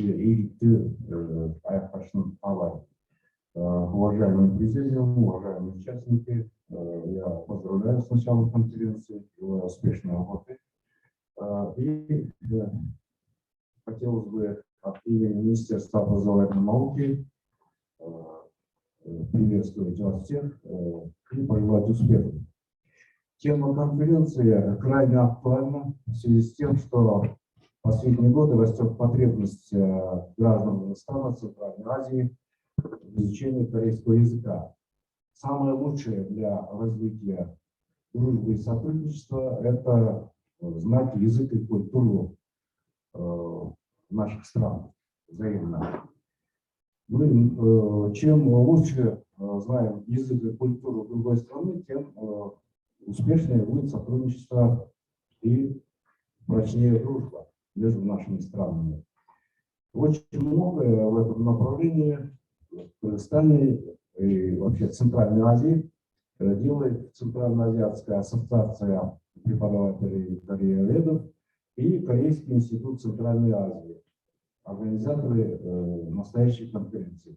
эйликті аяққа алайық. Уважаемый президиум, уважаемые участники, я поздравляю с началом конференции, успешной работы. И хотелось бы от имени Министерства образования и науки приветствовать вас всех и пожелать успехов. Тема конференции крайне актуальна в связи с тем, что в последние годы растет потребность граждан стран Центральной Азии в изучении корейского языка. Самое лучшее для развития дружбы и сотрудничества – это знать язык и культуру наших стран взаимно. Мы, чем лучше знаем язык и культуру другой страны, тем успешнее будет сотрудничество и прочнее дружба между нашими странами. Очень многое в этом направлении в Казахстане и вообще в Центральной Азии делает Центральноазиатская ассоциация преподавателей корееведов и Корейский институт Центральной Азии, организаторы настоящей конференции.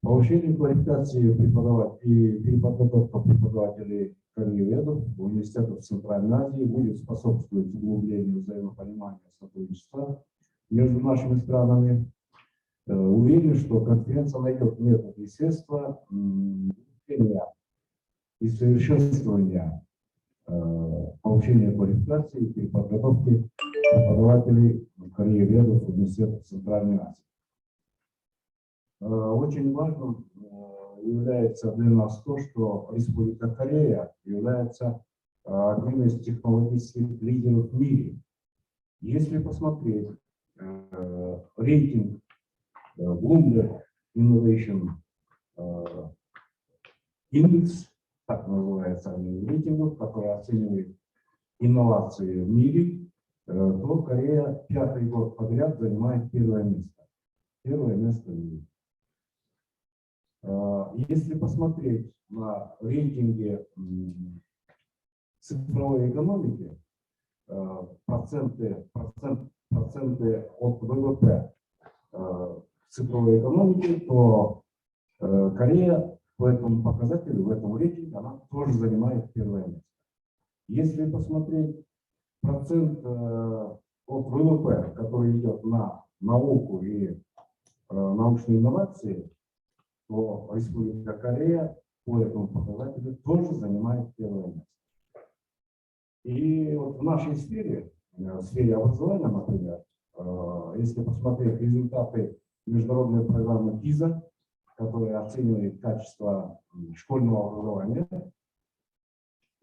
Повышение квалификации преподавателей и переподготовка преподавателей корееведов в университетах Центральной Азии будет способствовать углублению взаимопонимания и сотрудничества между нашими странами. Уверен, что конференция найдет методы и средства улучшения и совершенствования повышения квалификации и переподготовки преподавателей корееведов в университетах Центральной Азии. Очень важным является для нас то, что Республика Корея является одним из технологических лидеров в мире. Если посмотреть рейтинг Bloomberg Innovation Index, так называется один рейтинг, который оценивает инновации в мире, то Корея 5-й год подряд занимает первое место. Первое место в мире. Если посмотреть на рейтинге цифровой экономики, проценты от ВВП в цифровой экономике, то Корея по этому показателю, в этом рейтинге, она тоже занимает первое место. Если посмотреть процент от ВВП, который идет на науку и научные инновации, то Республика Корея по этому показателю тоже занимает первое место. И вот в нашей сфере, в сфере образования, например, если посмотреть результаты международной программы PISA, которая оценивает качество школьного образования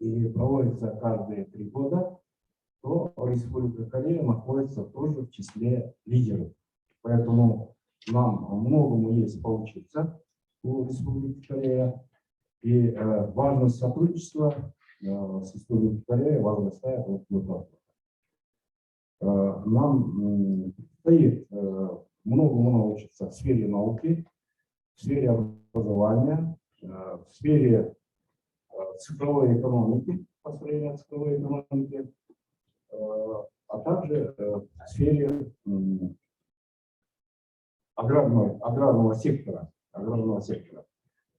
и проводится каждые 3 года, то Республика Корея находится тоже в числе лидеров. Поэтому нам многому есть поучиться у Республики Корея, и важность сотрудничества с Республикой Корея возрастает от года. Нам предстоит многому научиться в сфере науки, в сфере образования, в сфере цифровой экономики, построения цифровой экономики, а также в сфере аграрного сектора,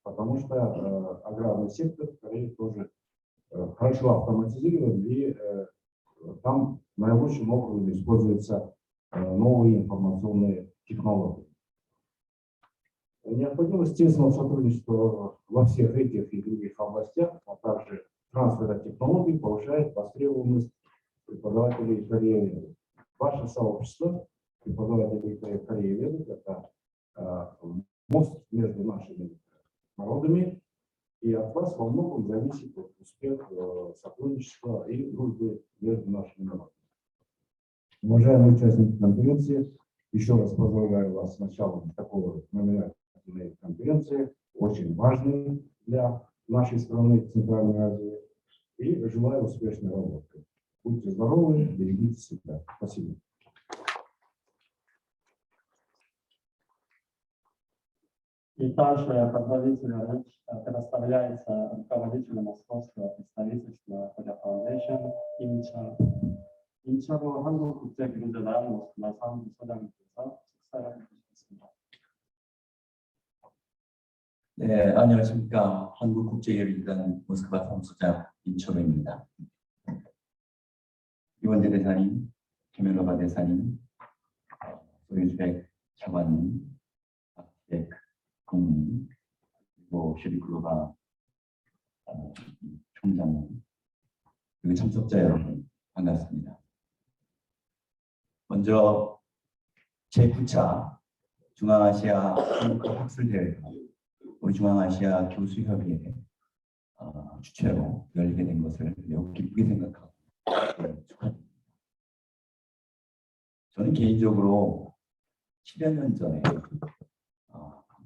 потому что аграрный сектор в Корее тоже хорошо автоматизирован, и там наилучшим образом используются новые информационные технологии. Необходимость тесного сотрудничества во всех этих и других областях, а также трансфера технологий повышает востребованность преподавателей корееведов. Ваше сообщество преподавателей корееведов – это мост между нашими народами, и от вас во многом зависит успех сотрудничества и дружбы между нашими народами. Уважаемые участники конференции, еще раз поздравляю вас с началом такого знаменательной конференции, очень важной для нашей страны, Центральной Азии, и желаю успешной работы. Будьте здоровы, берегите себя. Спасибо. И также поздравительная речь предоставляется руководителю московского представительства Korea Foundation 임철. 임철호 한국국제교류대단 모스크바 사무소장님께서 네, 안녕하십니까. 한국국제예술단 모스크바 사무소장 임철호입니다. 이원재 대사님, 김현로바 대사님, 소유주백 차관님, 박백 국민, 그리고 슈리클로바 총장님, 그리고 참석자 여러분, 반갑습니다. 먼저 제9차 중앙아시아 한국학술대회가 우리 중앙아시아 교수협의회 주최로 열리게 된 것을 매우 기쁘게 생각하고 축하드립니다. 저는 개인적으로 10여 년 전에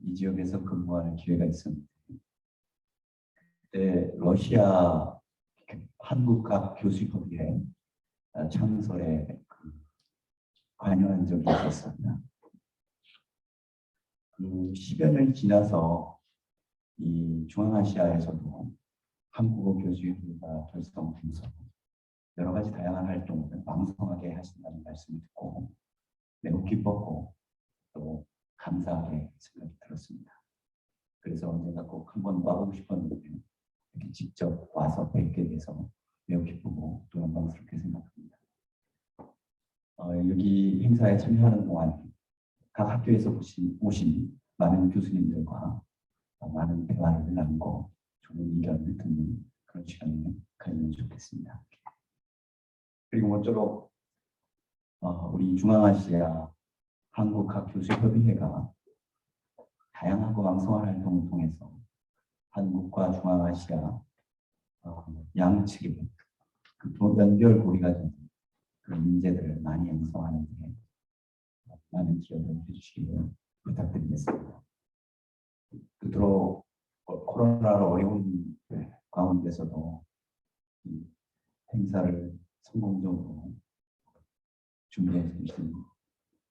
이 지역에서 근무하는 기회가 있었는데 그때 러시아 한국학 교수협의회 창설에 관여한 적이 있었습니다. 그 10여 년이 지나서 이 중앙아시아에서도 한국어 교수협회가 결성되면서 여러 가지 다양한 활동을 왕성하게 하신다는 말씀을 듣고 매우 기뻤고 또 감사하게 생각이 들었습니다. 그래서 언젠가 꼭 한번 와보고 싶었는데 이렇게 직접 와서 뵙게 돼서 매우 기쁘고 또 영광스럽게 생각합니다. 여기 행사에 참여하는 동안 각 학교에서 오신 많은 교수님들과 많은 대화를 나누고 좋은 의견을 듣는 그런 시간을 가지면 좋겠습니다. 그리고 모쪼록 우리 중앙아시아 한국학교수협의회가 다양하고 왕성한 활동을 통해서 한국과 중앙아시아 양측의 그 연결고리가 되는 그런 인재들을 많이 양성하는 데 많은 기여를 해주시기를 부탁드리겠습니다. 끝으로 코로나로 어려운 가운데서도 이 행사를 성공적으로 준비해 주신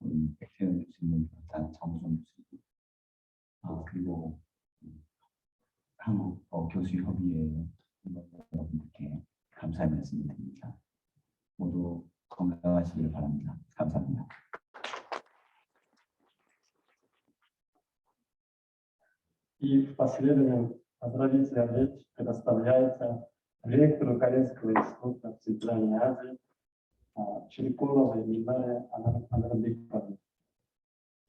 우리 백태현 교수님, 정우성 교수님, 그리고 한국 교수협의회 여러분들께 감사의 말씀을 드립니다. 모두 건강하시길 바랍니다. 감사합니다. И в последнем поздравительная речь предоставляется ректору Корейского института в Центральной Азии Чирикуловой Минаре Анарбековой.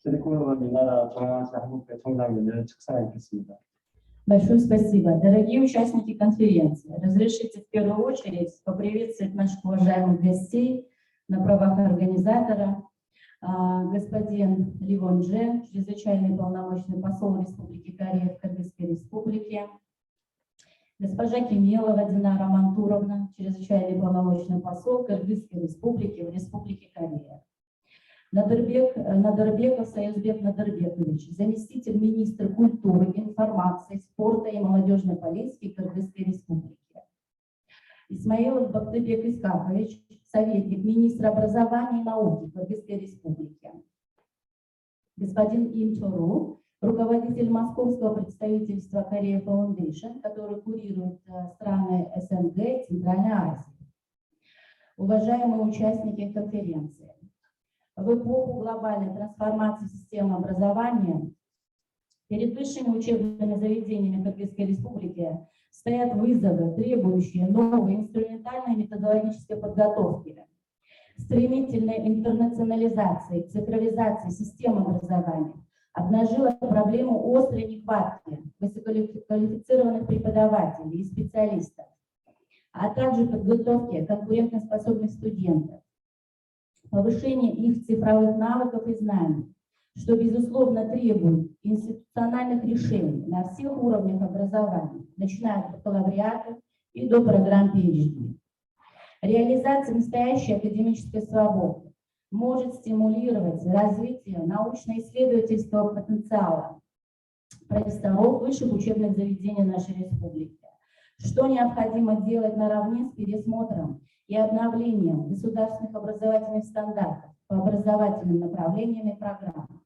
Чирикулова Минара 중앙아시아 한국회 총장님을 축사하겠습니다. Большое спасибо. Дорогие участники конференции, разрешите в первую очередь поприветствовать наших уважаемых гостей на правах организатора, господин Ли Вонже, чрезвычайный полномочный посол Республики Корея в Кыргызской Республике, госпожа Кемелова Динара Мантуровна, чрезвычайный полномочный посол Кыргызской Республики в Республике Корея, Надырбеков Союзбек Надырбекович, заместитель министра культуры, информации, спорта и молодежной политики Кыргызской Республики, Исмаилов Бактыбек Искакович, советник министра образования и науки Кыргызской Республики, господин Им Чору, руководитель московского представительства Korea Foundation, который курирует страны СНГ и Центральной Азии. Уважаемые участники конференции, в эпоху глобальной трансформации системы образования перед высшими учебными заведениями Кыргызской Республики стоят вызовы, требующие новой инструментальной и методологической подготовки, стремительной интернационализации, цифровизации системы образования, обнажила проблему острой нехватки высококвалифицированных преподавателей и специалистов, а также подготовки конкурентоспособных студентов, повышение их цифровых навыков и знаний, что, безусловно, требует институциональных решений на всех уровнях образования, начиная от бакалавриата и до программ PhD. Реализация настоящей академической свободы может стимулировать развитие научно-исследовательского потенциала профессоров высших учебных заведений нашей республики, что необходимо делать наравне с пересмотром и обновлением государственных образовательных стандартов по образовательным направлениям и программам.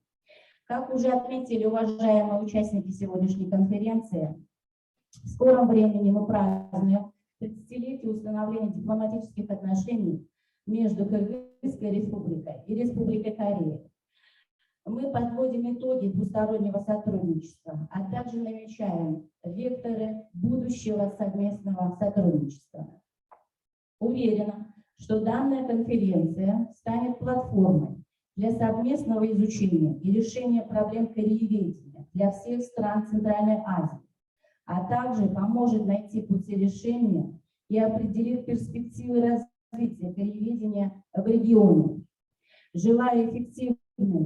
Как уже отметили уважаемые участники сегодняшней конференции, в скором времени мы празднуем 30-летие установления дипломатических отношений между Кыргызской республикой и Республикой Корея. мы подводим итоги двустороннего сотрудничества, а также намечаем векторы будущего совместного сотрудничества. Уверена, что данная конференция станет платформой для совместного изучения и решения проблем корееведения для всех стран Центральной Азии, а также поможет найти пути решения и определить перспективы развития корееведения в регионе. Желаю эффективной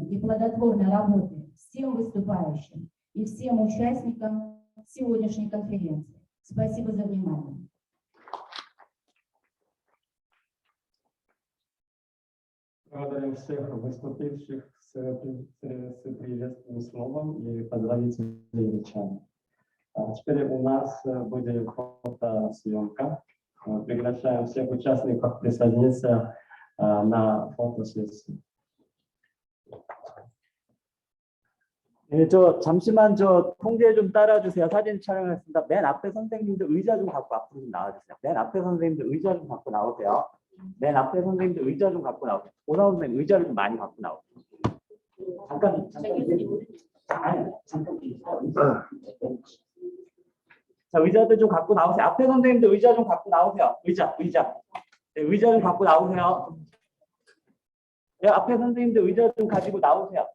и плодотворной работы всем выступающим и всем участникам сегодняшней конференции. Спасибо за внимание. Благодарим всех выступивших с приветственным словом и поздравительными речами. Теперь у нас будет фотосъемка. Приглашаем всех участников присоединиться на фотосессию. 네, 저 잠시만 저 통제 좀 따라주세요. 사진 촬영했습니다. 맨 앞에 선생님들 의자 좀 갖고 앞으로 좀 나와주세요. 맨 앞에 선생님들 의자 좀 갖고 나오세요. 맨 앞에 선생님들 의자 좀 갖고 나오세요. 오나 선생님 의자를 좀 많이 갖고 나오세요. 잠깐. 자, 의자들 좀 갖고 나오세요. 앞에 선생님들 의자 좀 갖고 나오세요. 의자. 네, 의자 좀 갖고 나오세요. 네, 앞에 선생님들 의자 좀 가지고 나오세요.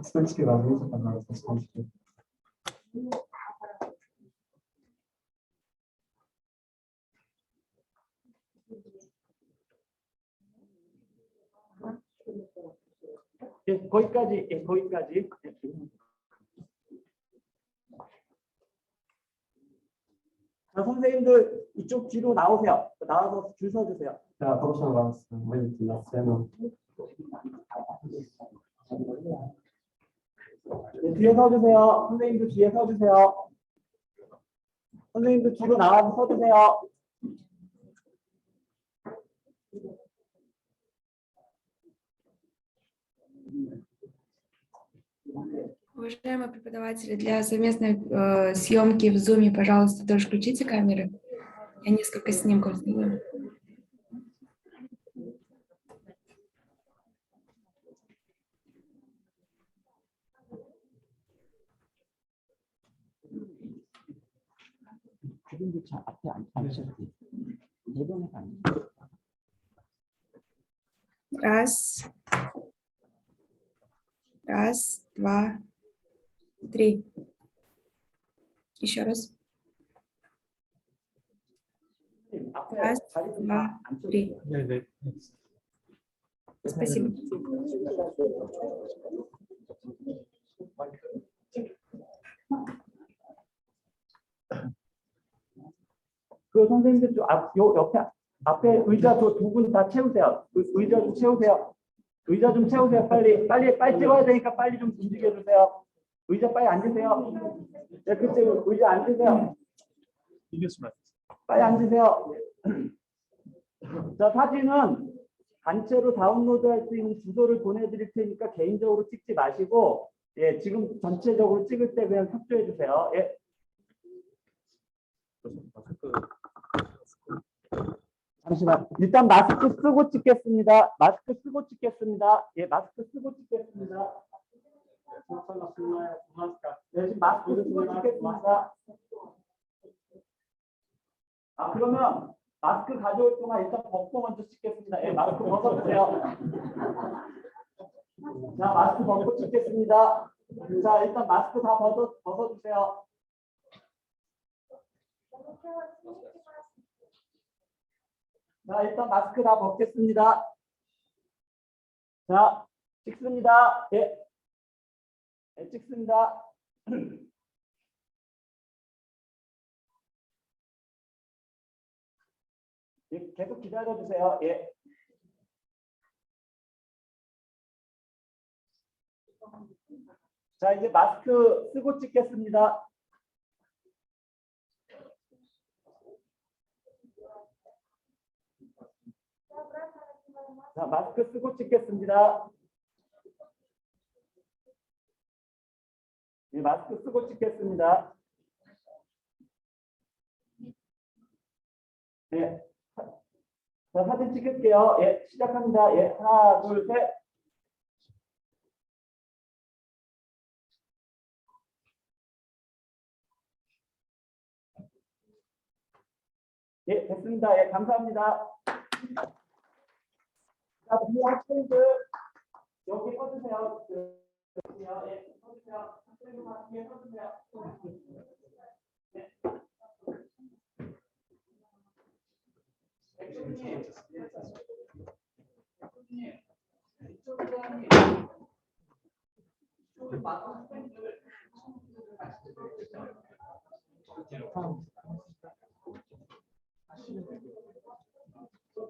Стульчики возьмите, пожалуйста, стульчики. 예, 거기까지. 예, 거기까지. 자, 선생님들 이쪽 뒤로 나오세요. 나와서 줄 서주세요. Я прошу вас выйти на сцену. 네, 뒤에 서주세요. 선생님들 뒤에 서주세요. 선생님들 뒤로 나와서 서주세요. Уважаемые преподаватели, для совместной съемки в Zoom, пожалуйста, тоже включите камеры. Я несколько снимков сделаю. 그분들 차 앞에 앉으셔도 돼요. 대변에서 앉으세요. Раз, два, три. Еще раз. 앞에 Раз, 자리 좀 два, 앉혀주세요. три. 네. Спасибо. 그 선생님들 좀 요 옆에 앞에 의자 저 두 분 다 채우세요. 의자 좀 채우세요. 의자 좀 채우세요. 빨리 찍어야 되니까 빨리 좀 움직여 주세요. 의자 빨리 앉으세요. 네, 그때 의자 앉으세요. 빨리 앉으세요. 자, 사진은 단체로 다운로드할 수 있는 주소를 보내드릴 테니까 개인적으로 찍지 마시고, 예, 지금 전체적으로 찍을 때 그냥 캡처해 주세요. 예. 잠시만. 일단 마스크 쓰고 찍겠습니다. 마스크 쓰고 찍겠습니다. 예, 마스크 쓰고 찍겠습니다. 네, 지금 마스크 쓰고 찍겠습니다. 아, 그러면 마스크 가져올 동안 일단 벗고 먼저 찍겠습니다. 예, 마스크 벗어주세요. 자, 마스크 벗고 찍겠습니다. 자, 일단 마스크 다 벗어주세요. 자, 일단 마스크 다 벗겠습니다. 자, 찍습니다. 예. 예, 찍습니다. 예, 계속 기다려주세요. 예. 자, 이제 마스크 쓰고 찍겠습니다. 자, 마스크 쓰고 찍겠습니다. 네, 마스크 쓰고 찍겠습니다. 네. 자, 사진 찍을게요. 예, 시작합니다. 예, 하나, 둘, 셋. 예, 됐습니다. 예, 감사합니다. 자, 이 학생들 여기 서주세요. 예, 서주세요. 학생들 뒤에 서주세요. 네.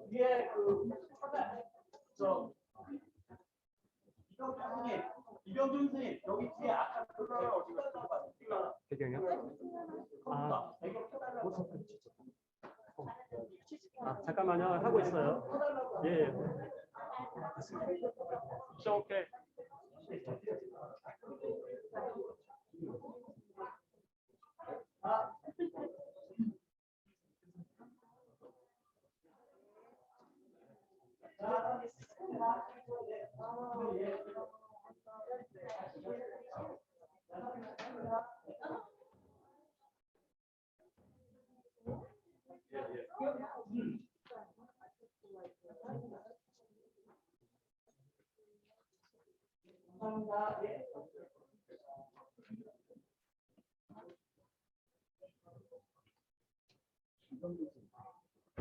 위에 그 저 이경준 선생님 여기 뒤에 아까 배경이요? 잠깐만요. 하고 있어요. 예. 예. 오케이.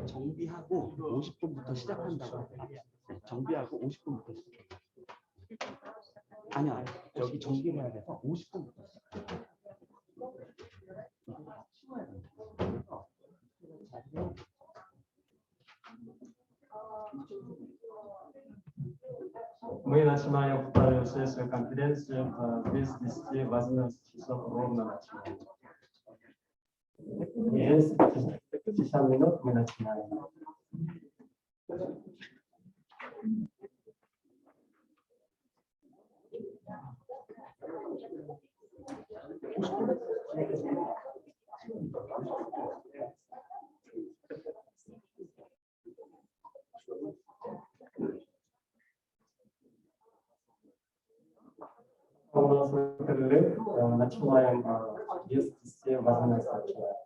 정비하고 50분부터 시작한다고. 네, 정비하고 50분부터 시작. 아니요, 여기 정비를 해야 돼서 50분부터 시작. Мы начинаем вторую сессию конференции. Без 10 11 часов ровно начинаем. Есть 50 минут мы начинаем. У нас перерыв, начинаем без 10 11 начинаем.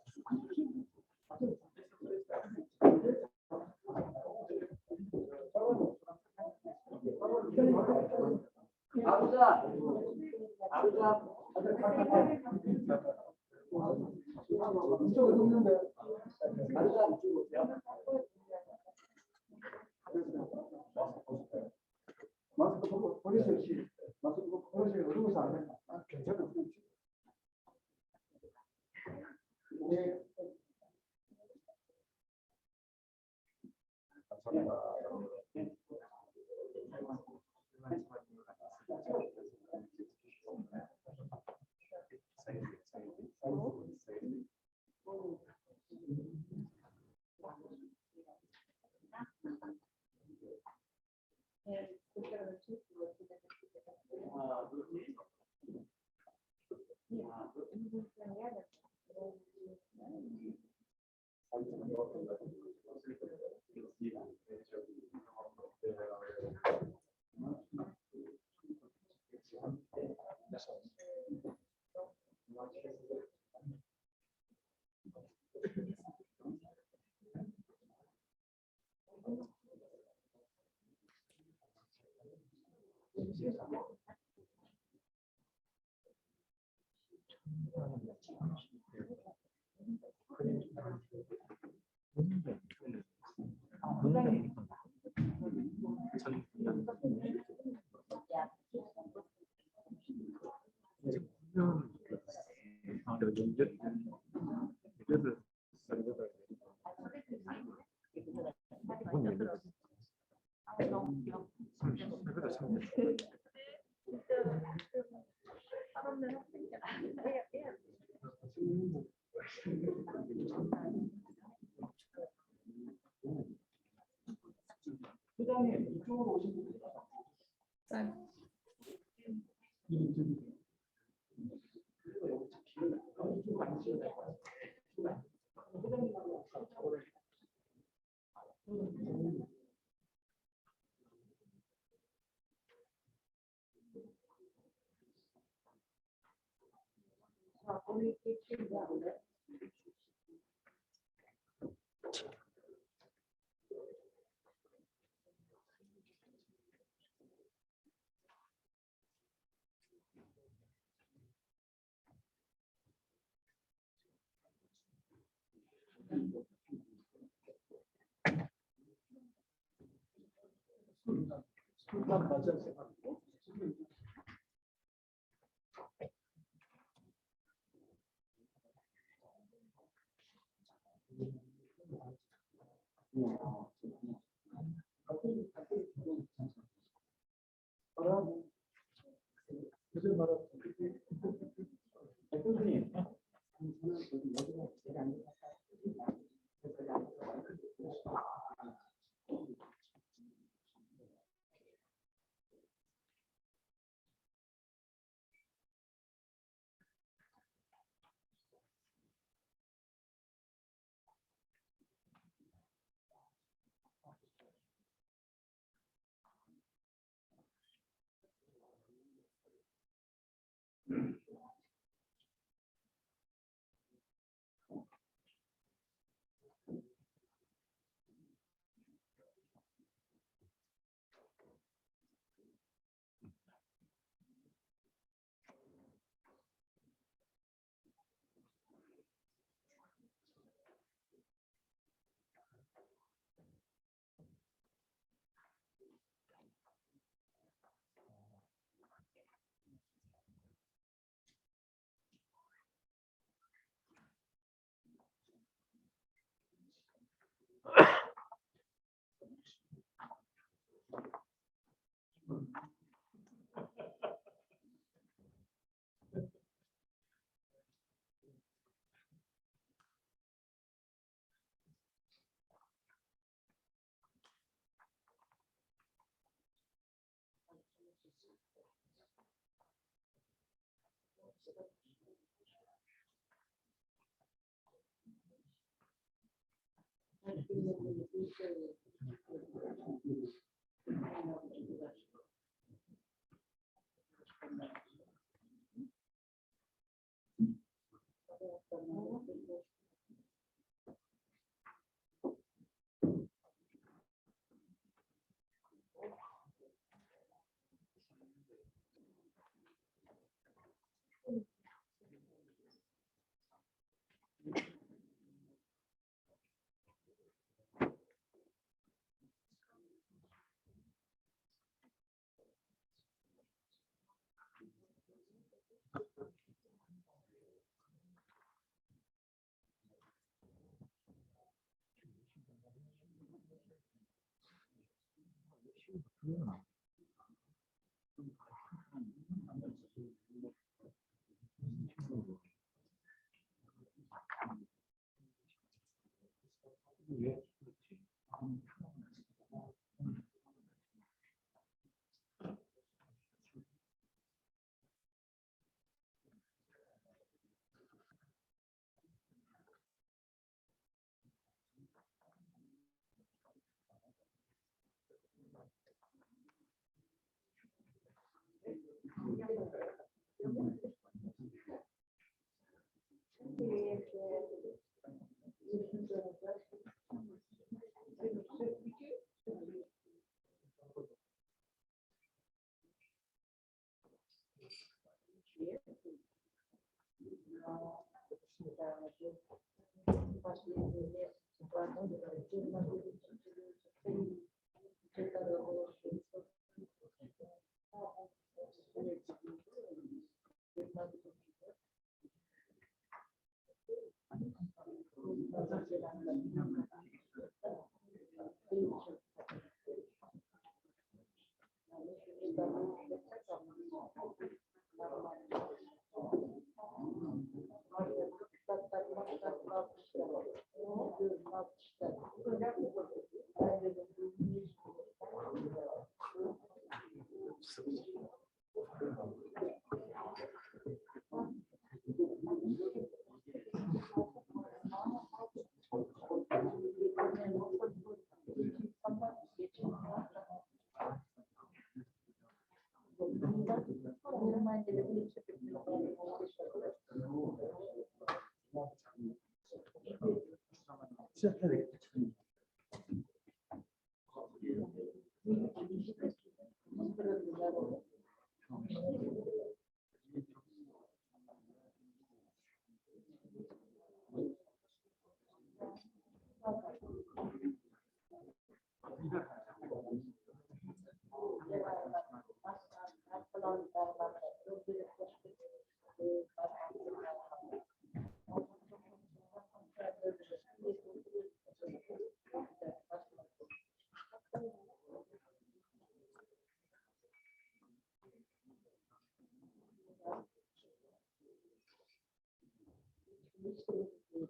시작해야 되겠다.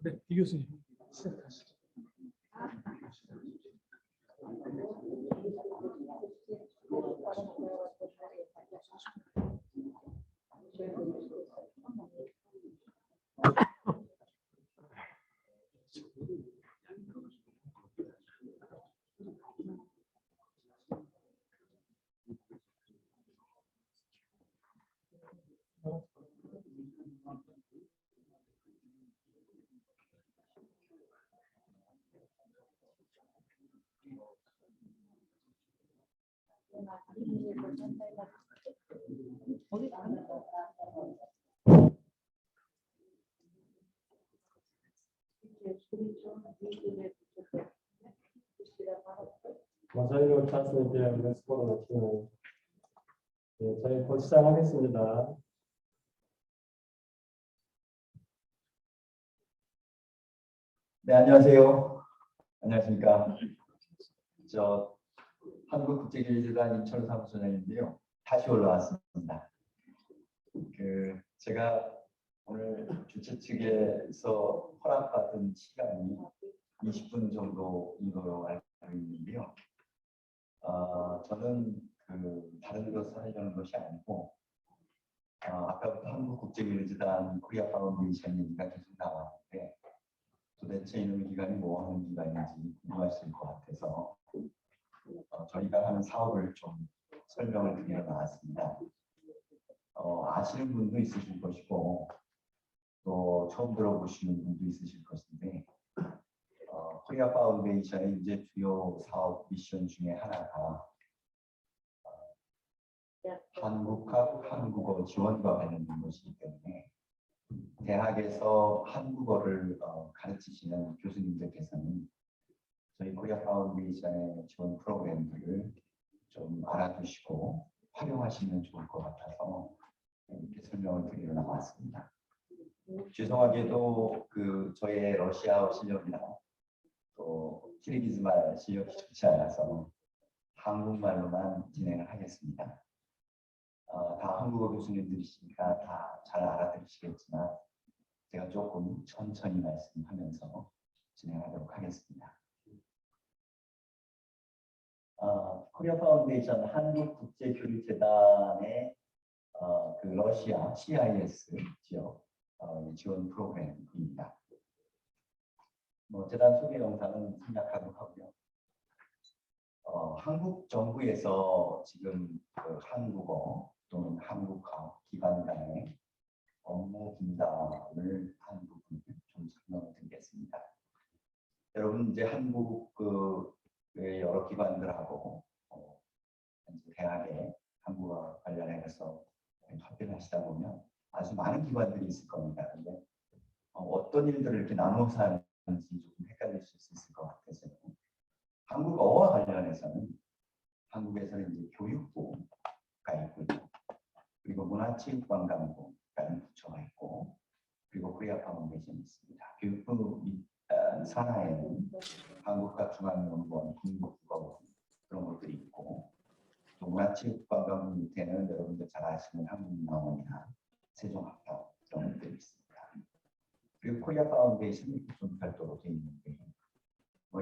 네, 이 교수님 시작하시죠. 마사이로 찬스에 대한 레스포를 마치는 저희 곧 시작하겠습니다. 네, 안녕하세요. 안녕하십니까. 저 한국국제교류재단 임철우 사무소장인데요. 다시 올라왔습니다. 제가 오늘 주최 측에서 허락받은 시간이 20분 정도인 알고 있는데요. 저는 다른 것을 하려는 것이 아니고 아까부터 한국국제교류재단 코리아 파운데이션 얘기가 계속 나왔는데 도대체 이놈의 기관이 뭐 하는 기관인지 궁금하실 것 같아서 저희가 하는 사업을 좀 설명을 드리러 나왔습니다. 아시는 분도 있으실 것이고 또 처음 들어보시는 분도 있으실 것인데 코리아 파운데이션의 이제 주요 사업 미션 중에 하나가 한국학 한국어 지원과 관련된 것이기 때문에 대학에서 한국어를 가르치시는 교수님들께서는 저희 코리아 파운데이션의 지원 프로그램들을 좀 알아두시고 활용하시면 좋을 것 같아서 이렇게 설명을 드리러 나왔습니다. 죄송하게도 저의 러시아어 실력이나 또 키르기즈말 실력이 좋지 않아서 한국말로만 진행을 하겠습니다. 다 한국어 교수님들이시니까 다 잘 알아들으시겠지만 제가 조금 천천히 말씀하면서 진행하도록 하겠습니다. 코리아 파운데이션 한국국제교류재단의 러시아 CIS 지역 지원 프로그램입니다. 재단 소개 영상은 생략하도록 하고요. 한국 정부에서 지금 한국어 또는 한국학 기관 간의 업무 분담을 한 부분을 좀 설명을 드리겠습니다. 여러분 이제 한국 여러 기관들하고 대학에 한국어 관련해서 협의를 하시다 보면 아주 많은 기관들이 있을 겁니다. 근데 어떤 일들을 이렇게 나눠서 하는지 조금 헷갈리실 수 있을 것 같아서 한국어와 관련해서는 한국에서는 이제 교육부가 있고요. 그리고 문화체육관광부가 부처가 있고 그리고 코리아 파운데이션이 있습니다. 교육부 산하에는 한국학중앙연구원, 국립국어원 그런 것들이 있고 또 문화체육관광부 밑에는 여러분들 잘 아시는 한국문화원이나 세종학교 그런 것들이 있습니다. 그리고 코리아 파운데이션이 좀 별도로 되어 있는데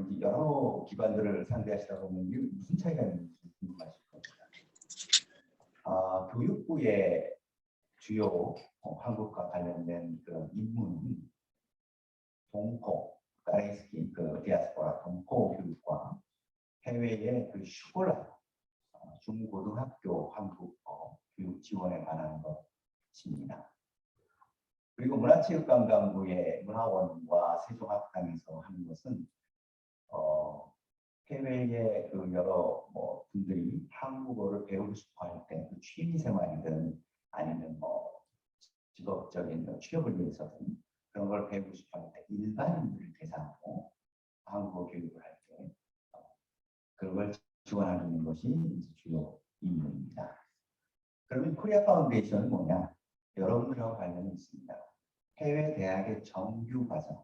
이제 여러 기관들을 상대하시다 보면 이게 무슨 차이가 있는지 궁금하실 겁니다. 교육부의 주요 한국과 관련된 그런 임무는 동포, 가레스키 디아스포라 동포 교육과 해외의 슈골라 중고등학교 한국어 교육 지원에 관한 것입니다. 그리고 문화체육관광부의 문화원과 세종학당에서 하는 것은 해외의 그 여러 분들이 한국어를 배우고 싶어 할 때 취미생활이든 아니면 직업적인 취업을 위해서든 그런 걸 배우고 싶어 할 때 일반인들을 대상으로 한국어 교육을 할 때 그걸 지원하는 것이 이제 주요 임무입니다. 그러면 코리아 파운데이션은 뭐냐? 여러분들하고 관련이 있습니다. 해외 대학의 정규 과정,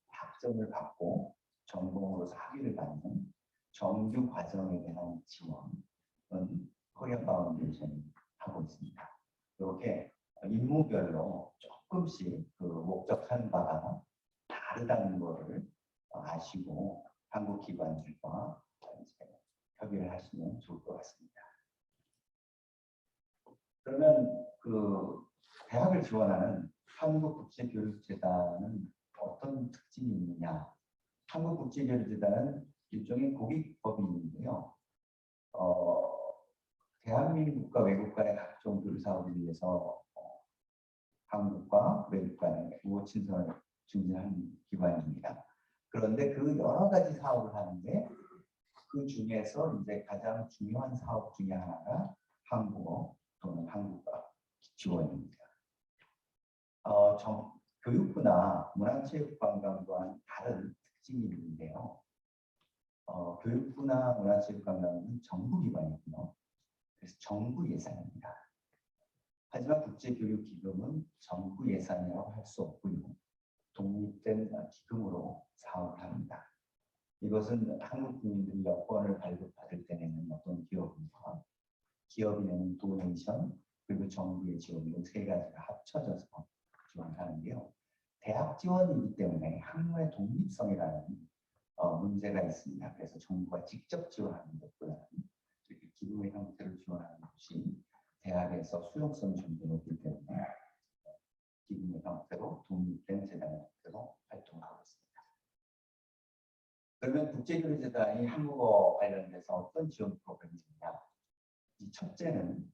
학점을 받고 전공으로서 학위를 받는 정규 과정에 대한 지원은 코리아 파운데이션이 하고 있습니다. 이렇게 임무별로 조금씩 그 목적하는 바가 다르다는 것을 아시고 한국 기관들과 협의를 하시면 좋을 것 같습니다. 그러면 그 대학을 지원하는 한국국제교육재단은 어떤 특징이 있느냐? 한국국제교육재단은 일종의 고객법이 있는데요. 대한민국과 외국간의 각종 교류 사업을 위해서 한국과 외국 간의 우호 친선을 증진하는 기관입니다. 그런데 그 여러 가지 사업을 하는데 그 중에서 이제 가장 중요한 사업 중에 하나가 한국어 또는 한국과 지원입니다. 교육부나 문화체육관광과는 다른 특징이 있는데요. 교육부나 문화체육관광은 정부기관이고요. 그래서 정부 예산입니다. 하지만 국제교육기금은 정부 예산이라고 할 수 없고요. 독립된 기금으로 사업을 합니다. 이것은 한국 국민들이 여권을 발급받을 때 내는 어떤 기업인과 기업이 내는 도네이션 그리고 정부의 지원 이 세 가지가 합쳐져서 지원하는데요. 대학 지원이기 때문에 학문의 독립성이라는 문제가 있습니다. 그래서 정부가 직접 지원하는 것보다는 이렇게 기금의 형태로 지원하는 것이 대학에서 수용성이 좀 더 높기 때문에 기금의 형태로 독립된 재단의 형태로 활동하고 있습니다. 그러면 국제교류재단이 한국어 관련돼서 어떤 지원 프로그램이 있느냐? 이 첫째는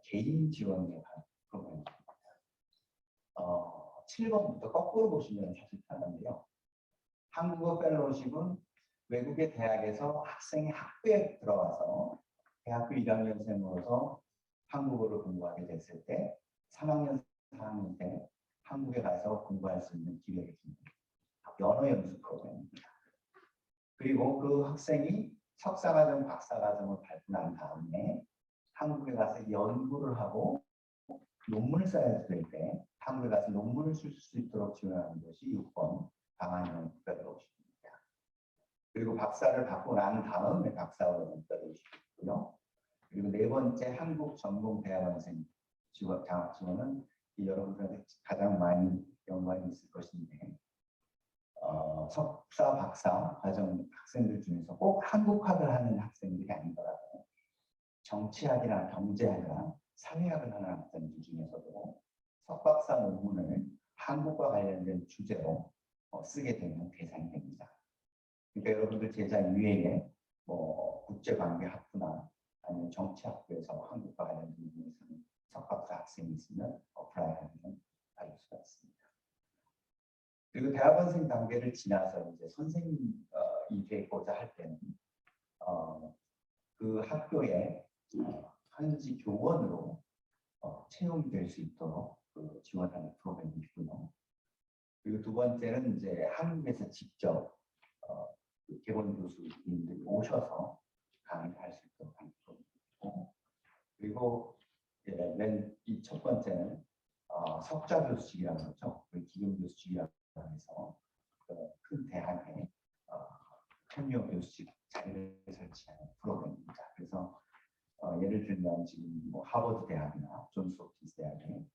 개인 지원에 관한 프로그램입니다. 7번부터 거꾸로 보시면 사실 편한데요. 한국어 펠로우십은 외국의 대학에서 학생이 학부에 들어가서 대학교 1학년생으로서 한국어를 공부하게 됐을 때 3학년, 4학년 때 한국에 가서 공부할 수 있는 기회를 주는 연어 연수 프로그램입니다. 그리고 그 학생이 석사과정, 박사과정을 밟고 난 다음에 한국에 가서 연구를 하고 논문을 써야 될 때 한국에 가서 논문을 쓸 수 있도록 지원하는 것이 6번 방한형 펠로우십입니다. 그리고 박사를 받고 난 다음에 박사학위 펠로우십이고요. 그리고 네 번째 한국 전공 대학원생 장학 지원은 여러분들한테 가장 많이 연관이 있을 것인데 석사, 박사 과정 학생들 중에서 꼭 한국학을 하는 학생들이 아니더라도 정치학이나 경제학이나 사회학을 하는 학생들 중에서도 석박사 논문을 한국과 관련된 주제로 쓰게 되는 대상이 됩니다. 그러니까 여러분들 제작 위에 국제관계학부나 아니면 정치학부에서 한국과 관련된 논문을 쓰는 석박사 학생이 있으면 어플라이하면 받을 수가 있습니다. 그리고 대학원생 단계를 지나서 이제 선생님이 되고자 할 때는 그 학교에 현지 교원으로 채용이 될 수 있도록 지원하는 프로그램이 있고요. 그리고 두 번째는 이제 한국에서 직접 개원 교수님들이 오셔서 강의를 할 수 있도록 하는 프로그램이 있고, 그리고 맨 이 첫 번째는 석좌 교수직이라고 하죠. 기금 교수직이라고 해서 큰 대학에 현역 교수직 자리를 설치하는 프로그램입니다. 그래서 예를 들면 지금 하버드 대학이나 존스 홉킨스 대학에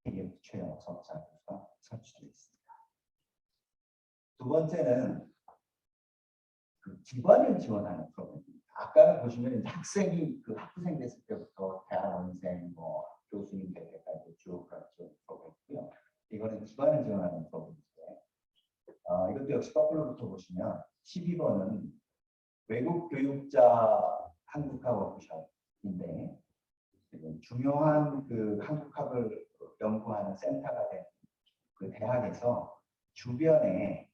KF 최영 석좌 교수가 설치되어 있습니다. 두 번째는 기관을 지원하는 프로그램입니다. 아까는 보시면 이제 학생이 학부생 됐을 때부터 대학원생, 교수님 될 때까지 쭉 지원 프로그램이고요. 이거는 기관을 지원하는 프로그램인데, 이것도 역시 거꾸로부터 보시면 12번은 외국 교육자 한국학 워크숍인데 중요한 한국학을 연구하는 센터가 된 그 대학에서 주변에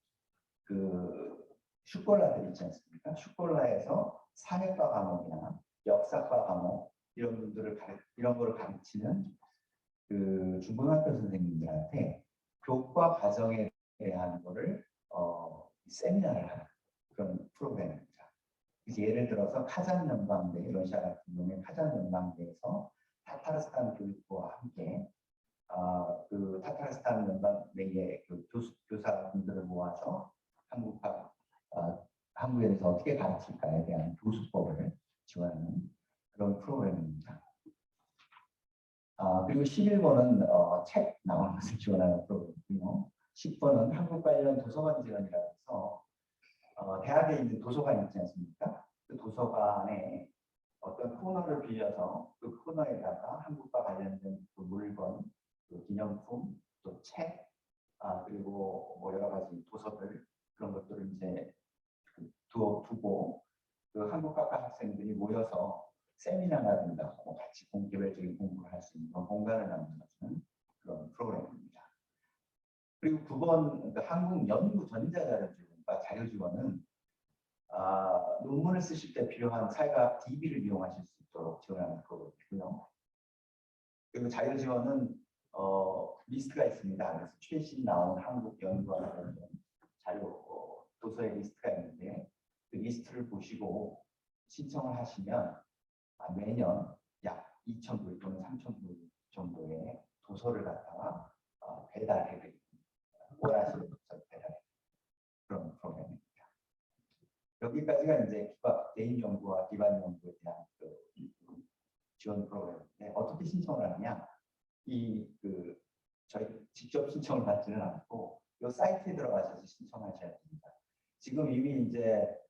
그 슈콜라들 있지 않습니까? 슈콜라에서 사회과 과목이나 역사과 과목 이런 거를 가르치는 그 중고등학교 선생님들한테 교과 과정에 대한 거를 세미나를 하는 그런 프로그램입니다. 그래서 예를 들어서 카잔 연방대, 러시아 같은 경우에 카잔 연방대에서 타타르스탄 교육부와 함께 그 타타르스탄 연방대의 그 교사분들을 모아서 한국에 대해서 어떻게 가르칠까에 대한 교수법을 지원하는 그런 프로그램입니다. 그리고 11번은 책 나오는 것을 지원하는 프로그램이고요. 10번은 한국 관련 도서관 지원이라고 해서 대학에 있는 도서관 있지 않습니까? 그 도서관에 어떤 코너를 빌려서 그 코너에다가 한국과 관련된 그 물건, 그 기념품, 또 책, 그리고 뭐 여러 가지 도서들 그런 것들을 이제 두고 그 한국학과 학생들이 모여서 세미나라든가 같이 개별적인 공부를 할 수 있는 그런 공간을 만들어주는 그런 프로그램입니다. 그리고 9번 한국 연구 전자자료지원과 자료지원은 논문을 쓰실 때 필요한 사회과학 DB를 이용하실 수 있도록 지원하는 프로그램이고요. 그리고 자료지원은 리스트가 있습니다. 그래서 최신 나온 한국 연구와 관련된 자료 도서의 리스트가 있는데 그 리스트를 보시고 신청을 하시면 매년 약 2,000불 또는 3,000불 정도의 도서를 갖다가 배달해드립니다. 원하시는 도서를 배달해 그런 프로그램입니다. 여기까지가 이제 개인 연구와 기반 연구에 대한 그 지원 프로그램인데 어떻게 신청을 하느냐? 저희 직접 신청을 받지는 않고 이 사이트에 들어가셔서 신청하셔야 됩니다. 지금 이미 이제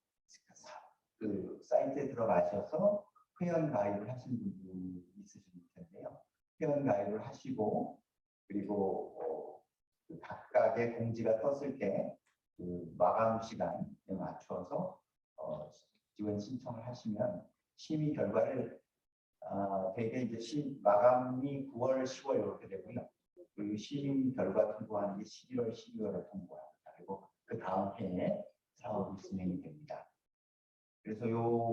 그 사이트에 들어가셔서 회원 가입을 하신 분들이 있으실 텐데요. 회원 가입을 하시고 그리고 그 각각의 공지가 떴을 때 그 마감 시간에 맞춰서 지원 신청을 하시면 심의 결과를 대개 이제 마감이 9월, 10월 이렇게 되고요. 그리고 심의 결과 통보하는 게 11월, 12월에 통보합니다. 그리고 그 다음 해에 사업이 진행이 됩니다. 그래서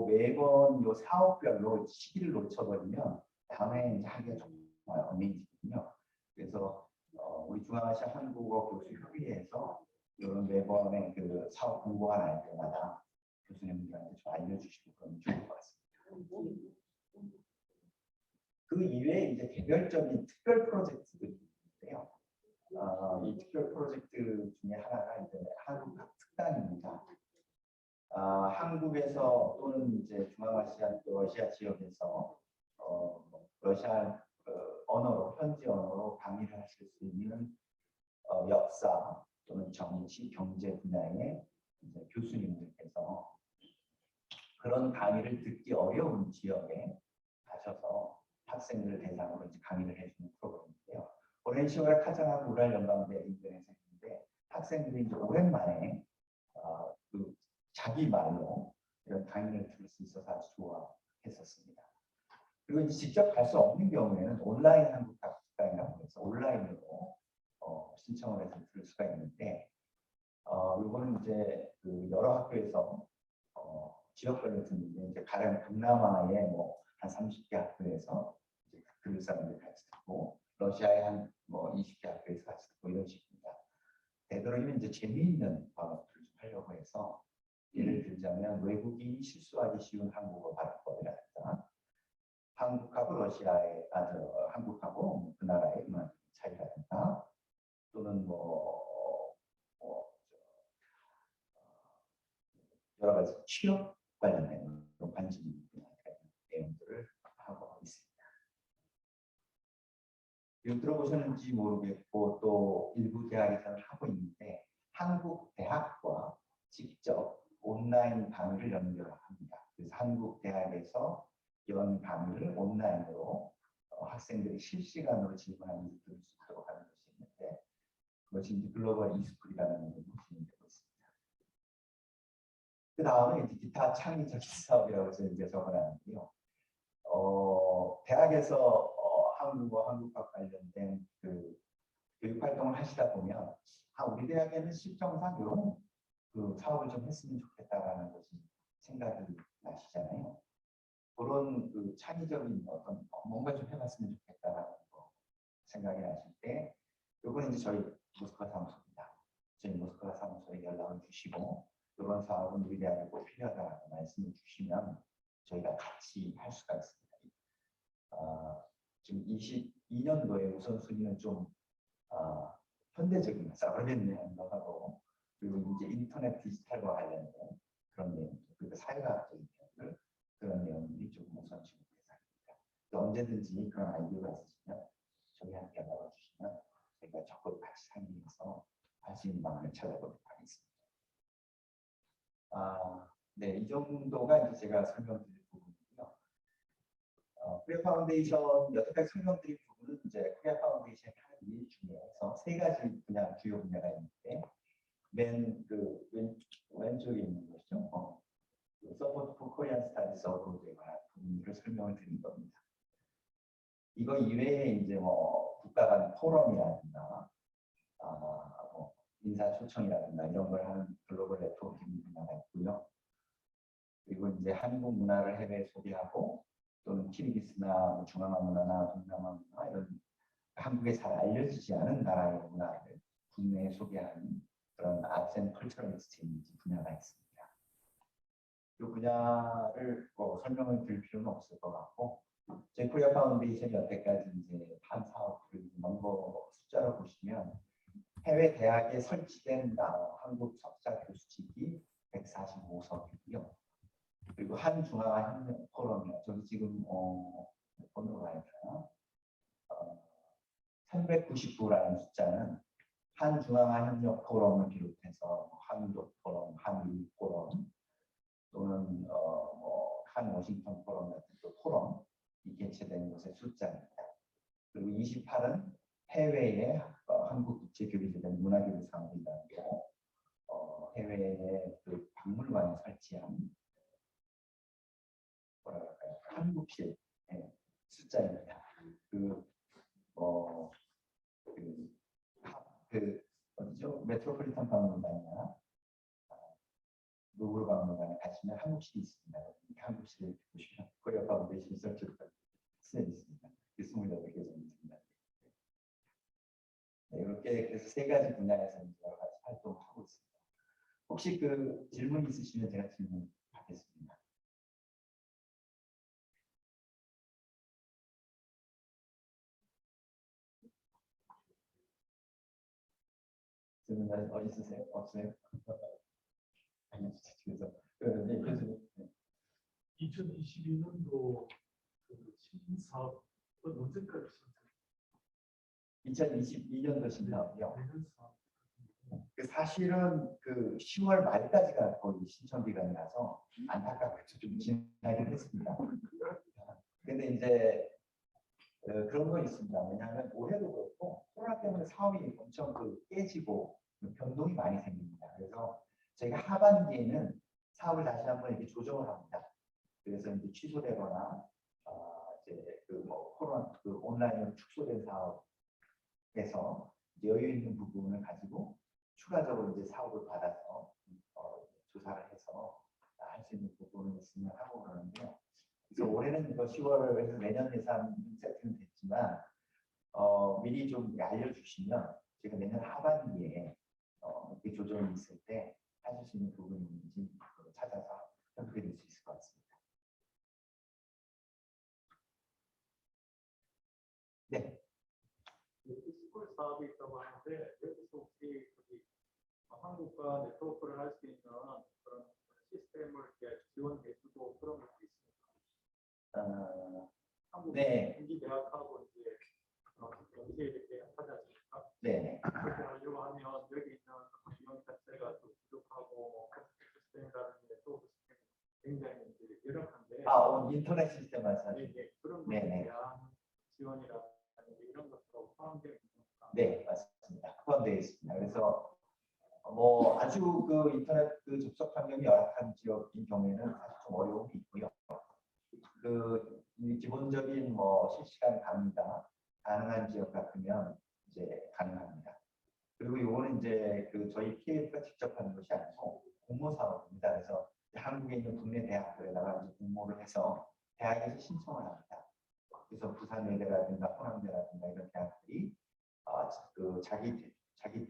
매번 사업별로 시기를 놓쳐버리면 다음에 이제 하기가 정말 엉망이거든요. 그래서 우리 중앙아시아 한국어 교수 협의회에서 이런 매번의 그 사업 공고가 날 때마다 교수님들한테 좀 알려주시고 그러면 좋을 것 같습니다. 그 이외에 이제 개별적인 특별 프로젝트들이 있는데요. 이 특별 프로젝트 중에 하나가 이제 한국 특단입니다. 한국에서 또는 이제 중앙아시아 러시아 지역에서 러시아 언어로 현지 언어로 강의를 하실 수 있는 역사 또는 정치, 경제 분야의 이제 교수님들께서 그런 강의를 듣기 어려운 지역에 가셔서 학생들을 대상으로 이제 강의를 해주는 프로그램인데요. 오랜 10월 카자흐 우랄 연방대 인근에서 했는데 학생들이 이제 오랜만에 그 자기 말로 이런 강의를 들을 수 있어서 아주 좋아했었습니다. 그리고 이제 직접 갈 수 없는 경우에는 온라인 한국학 특강이라고 해서 온라인으로 신청을 해서 들을 수가 있는데 이거는 이제 그 여러 학교에서 지역별로 듣는데 이제 가령 동남아의 한 30개 학교에서 이제 그 사람들 같이 듣고 러시아의 한 20개 학교에서 같이 듣고 이런 식입니다. 되도록이면 이제 재미있는 방법을 좀 하려고 해서 예를 들자면 외국인이 실수하기 쉬운 한국어 발음법이라든가 한국하고 러시아의 한국하고 그 나라의 문화 차이라든가 또는 여러 가지 취업 관련된 관심 있는 내용들을 하고 있습니다. 이거 들어보셨는지 모르겠고 또 일부 대학에서는 하고 있는데 한국 대학과 직접 온라인 강의를 연결합니다. 그래서 한국 대학에서 연 강의를 온라인으로 학생들이 실시간으로 질문하면서 들을 수 있도록 하는 것이 있는데 그것이 이제 글로벌 e스쿨이라는 이름으로 진행되고 있습니다. 그 다음에 이제 기타 창의적 사업이라고 저는 이제 적어놨는데요. 대학에서 한국어, 한국학 관련된 그 교육 활동을 하시다 보면 우리 대학에는 실정상 이런 그 사업을 좀 했으면 좋겠다라는 것이 생각이 나시잖아요. 그런 그 창의적인 어떤 뭔가 좀 해봤으면 좋겠다라는 거 생각이 나실 때 이건 이제 저희 모스크바 사무소입니다. 저희 모스크바 사무소에 연락을 주시고 이런 사업은 우리 대학에 꼭 필요하다고 말씀을 주시면 저희가 같이 할 수가 있습니다. 지금 22년도에 우선순위는 좀 현대적인 서비스 하고 그리고 이제 인터넷 디지털과 관련된 그런 내용, 그리고 사회과학적인 내용들 그런 내용들이 조금 우선순위 대상입니다. 언제든지 그런 아이디어가 있으시면 저희한테 연락을 주시면 저희가 적극 같이 상의해서 할 수 있는 방안을 찾아보도록 하겠습니다. 네, 이 정도가 이제 제가 설명드릴 부분이고요. 코리아 파운데이션 여태까지 설명드린 부분은 이제 코리아 파운데이션의 한 일 중에서 세 가지 분야, 주요 분야가 있는데 왼쪽에 있는 것이죠. 서포트 포 코리안 스타디스 어브로드에 관한 부분을 설명을 드린 겁니다. 이거 이외에 이제 뭐 국가 간 포럼이라든가 뭐 인사 초청이라든가 이런 걸 하는 글로벌 네트워킹 분야가 있고요. 그리고 이제 한국 문화를 해외에 소개하고 또는 키르기스나 중앙아 문화나 동남아 문화 이런 한국에 잘 알려지지 않은 나라의 문화를 국내에 소개하는 그런 아트 앤 컬처럴 익스체인지 분야가 있습니다. 이 분야를 설명을 드릴 필요는 없을 것 같고 저희 코리아 파운데이션이 여태까지 이제 한 사업을 넘버 숫자로 보시면 해외 대학에 설치된 한국 석사 교수직이 145석이고요. 그리고 한 중앙아 협력 포럼이요. 저기 지금 몇 번으로 가야 되나? 399라는 숫자는 한 중앙아 협력 포럼을 비롯해서 한독 포럼, 한일 포럼 또는 한 워싱턴 포럼 같은 또 포럼이 개최된 것의 숫자입니다. 그리고 28은 해외에 한국 국제교류재단 문화교류 사업이라는 해외에 그 박물관에 설치한 한국실 숫자입니다. 어디죠? 메트로폴리탄 박물관이나 루브르 박물관에 가시면 한국실이 있습니다. 한국실을 보시면 코리아 파운데이션 설치가 쓰여 있습니다. 28개 정도 됩니다. 네, 이렇게 그래서 세 가지 분야에서 여러 가지 활동을 하고 있습니다. 혹시 그 질문 있으시면 제가 질문 받겠습니다. 질문 어디 있으세요? 없어요? 아니요, 그래서 네, 교수님. 2022년도 그 신사업은 언제까지 2022년도 신사업이요. 내년 사업 사실은 그 10월 말까지가 거의 신청 기간이라서 안타깝게 좀 지나긴 했습니다. 근데 이제 그런 거 있습니다. 왜냐하면 올해도 그렇고 코로나 때문에 사업이 엄청 깨지고 변동이 많이 생깁니다. 그래서 저희가 하반기에는 사업을 다시 한번 이렇게 조정을 합니다. 그래서 이제 취소되거나 이제 코로나 온라인으로 축소된 사업에서 여유 있는 부분을 가지고 추가적으로 이제 사업을 받아서 조사를 해서 할 수 있는 부분이 있으면 하고 그러는데요. 그래서 올해는 10월에서 내년 예산 세팅은 됐지만 미리 좀 알려주시면 제가 내년 하반기에 이렇게 조정이 있을 때 하실 수 있는 부분이 있는지 찾아서 협조드릴 수 있을 것 같습니다. 네. 스쿨 사업이 있다고 하는데 여기서 혹시 한국과 네트워크를 할 수 있는 그런 시스템을 지원해주고 그런 것도 있습니다. 한국 네. 국기대학하고 이제 연계 이렇게 하지 않습니까? 네. 그렇게 하려고 하면 여기 있는 비용 자체가 좀 부족하고 시스템이라는 네트워크 시스템이 굉장히 이제 열악한데. 인터넷 시스템 말씀하시죠? 네, 그런 것에 대한 지원이라든지 이런 것도 포함되어 있습니까? 네, 맞습니다. 포함되어 있습니다. 그래서 아주 인터넷 접속 환경이 열악한 지역인 경우에는 사실 좀 어려움이 있고요. 기본적인 실시간 강의가 가능한 지역 같으면 이제 가능합니다. 그리고 이거는 이제 그 저희 PAF가 직접 하는 것이 아니고 공모 사업입니다. 그래서 한국에 있는 국내 대학들에다가 이제 공모를 해서 대학에서 신청을 합니다. 그래서 부산외대라든가 호남대라든가 이런 대학들이 그 자기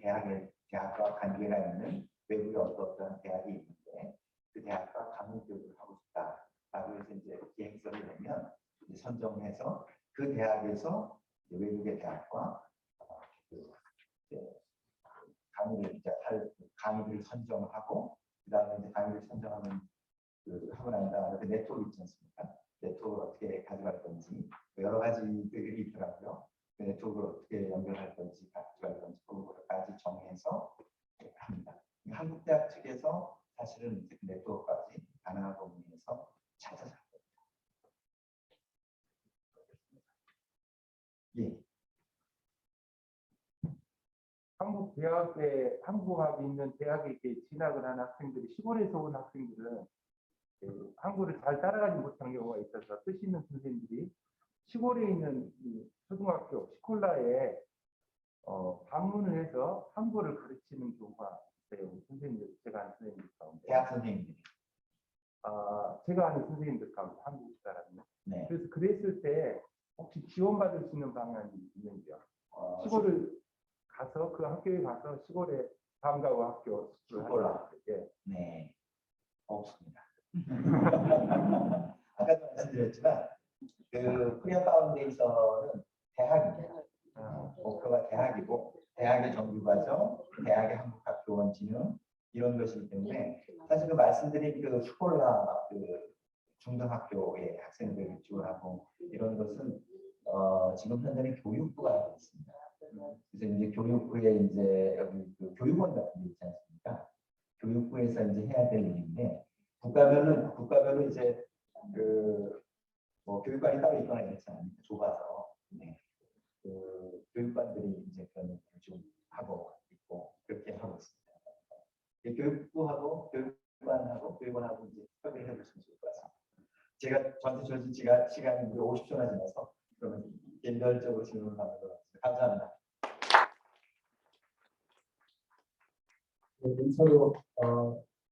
대학과 관계가 있는 외국의 어떤 대학이 있는데 그 대학과 가문 교육을 하고 싶다라고 해서 이제 기획서를 내면 이제 선정해서 그 대학에서 이제 외국의 대학과 강의를 선정하고 그다음에 이제 강의를 선정하는 하고 난 다음에 그 네트워크 있지 않습니까? 네트워크를 어떻게 가져갈 건지 여러 가지들이 있더라고요. 그 네트워크를 어떻게 연결할 건지 가져갈 건지 그것까지 정해서 합니다. 한국 대학 측에서 사실은 이제 그 네트워크까지 가능한 부분에서 찾아서 합니다. 예. 한국학이 있는 대학에 이렇게 진학을 한 학생들이 시골에서 온 학생들은 한국을 잘 따라가지 못한 경우가 있어서 뜻 있는 선생님들이 시골에 있는 이 초등학교 스콜라에 방문을 해서 한국어를 가르치는 경우가 있어요. 선생님들, 제가 아는 선생님들 가운데. 대학 선생님들이. 제가 아는 선생님들 가운데 한국 사람이요. 네. 그래서 그랬을 때 혹시 지원받을 수 있는 방안이 있는지요? 시골을 가서 그 학교에 가서 시골에 방과후 학교 스콜라. 예. 네. 없습니다. 아까도 말씀드렸지만 그 코리아 파운데이션은 대학입니다. 목표가 대학이고 대학의 정규과정, 대학의 한국학교원 진흥 이런 것이기 때문에 사실 그 말씀드린 그 스콜라 그 중등학교의 학생들을 지원하고 이런 것은 지금 현재는 교육부가 하고 있습니다. 그래서 이제 교육부에 이제 여기 그 교육원 같은 게 있지 않습니까? 교육부에서 이제 해야 될 일인데 국가별로 이제 그 뭐 교육관이 따로 있거나 이렇지 않습니까? 좁아서 그 교육관들이 이제 그런 일을 좀 하고 있고 그렇게 하고 있습니다. 교육부하고 교육원하고 이제 협의를 해보시면 좋을 것 같습니다. 제가 저한테 주어진 시간이 50초나 지나서 그러면 개별적으로 질문을 하도록 하겠습니다. 감사합니다. 민철로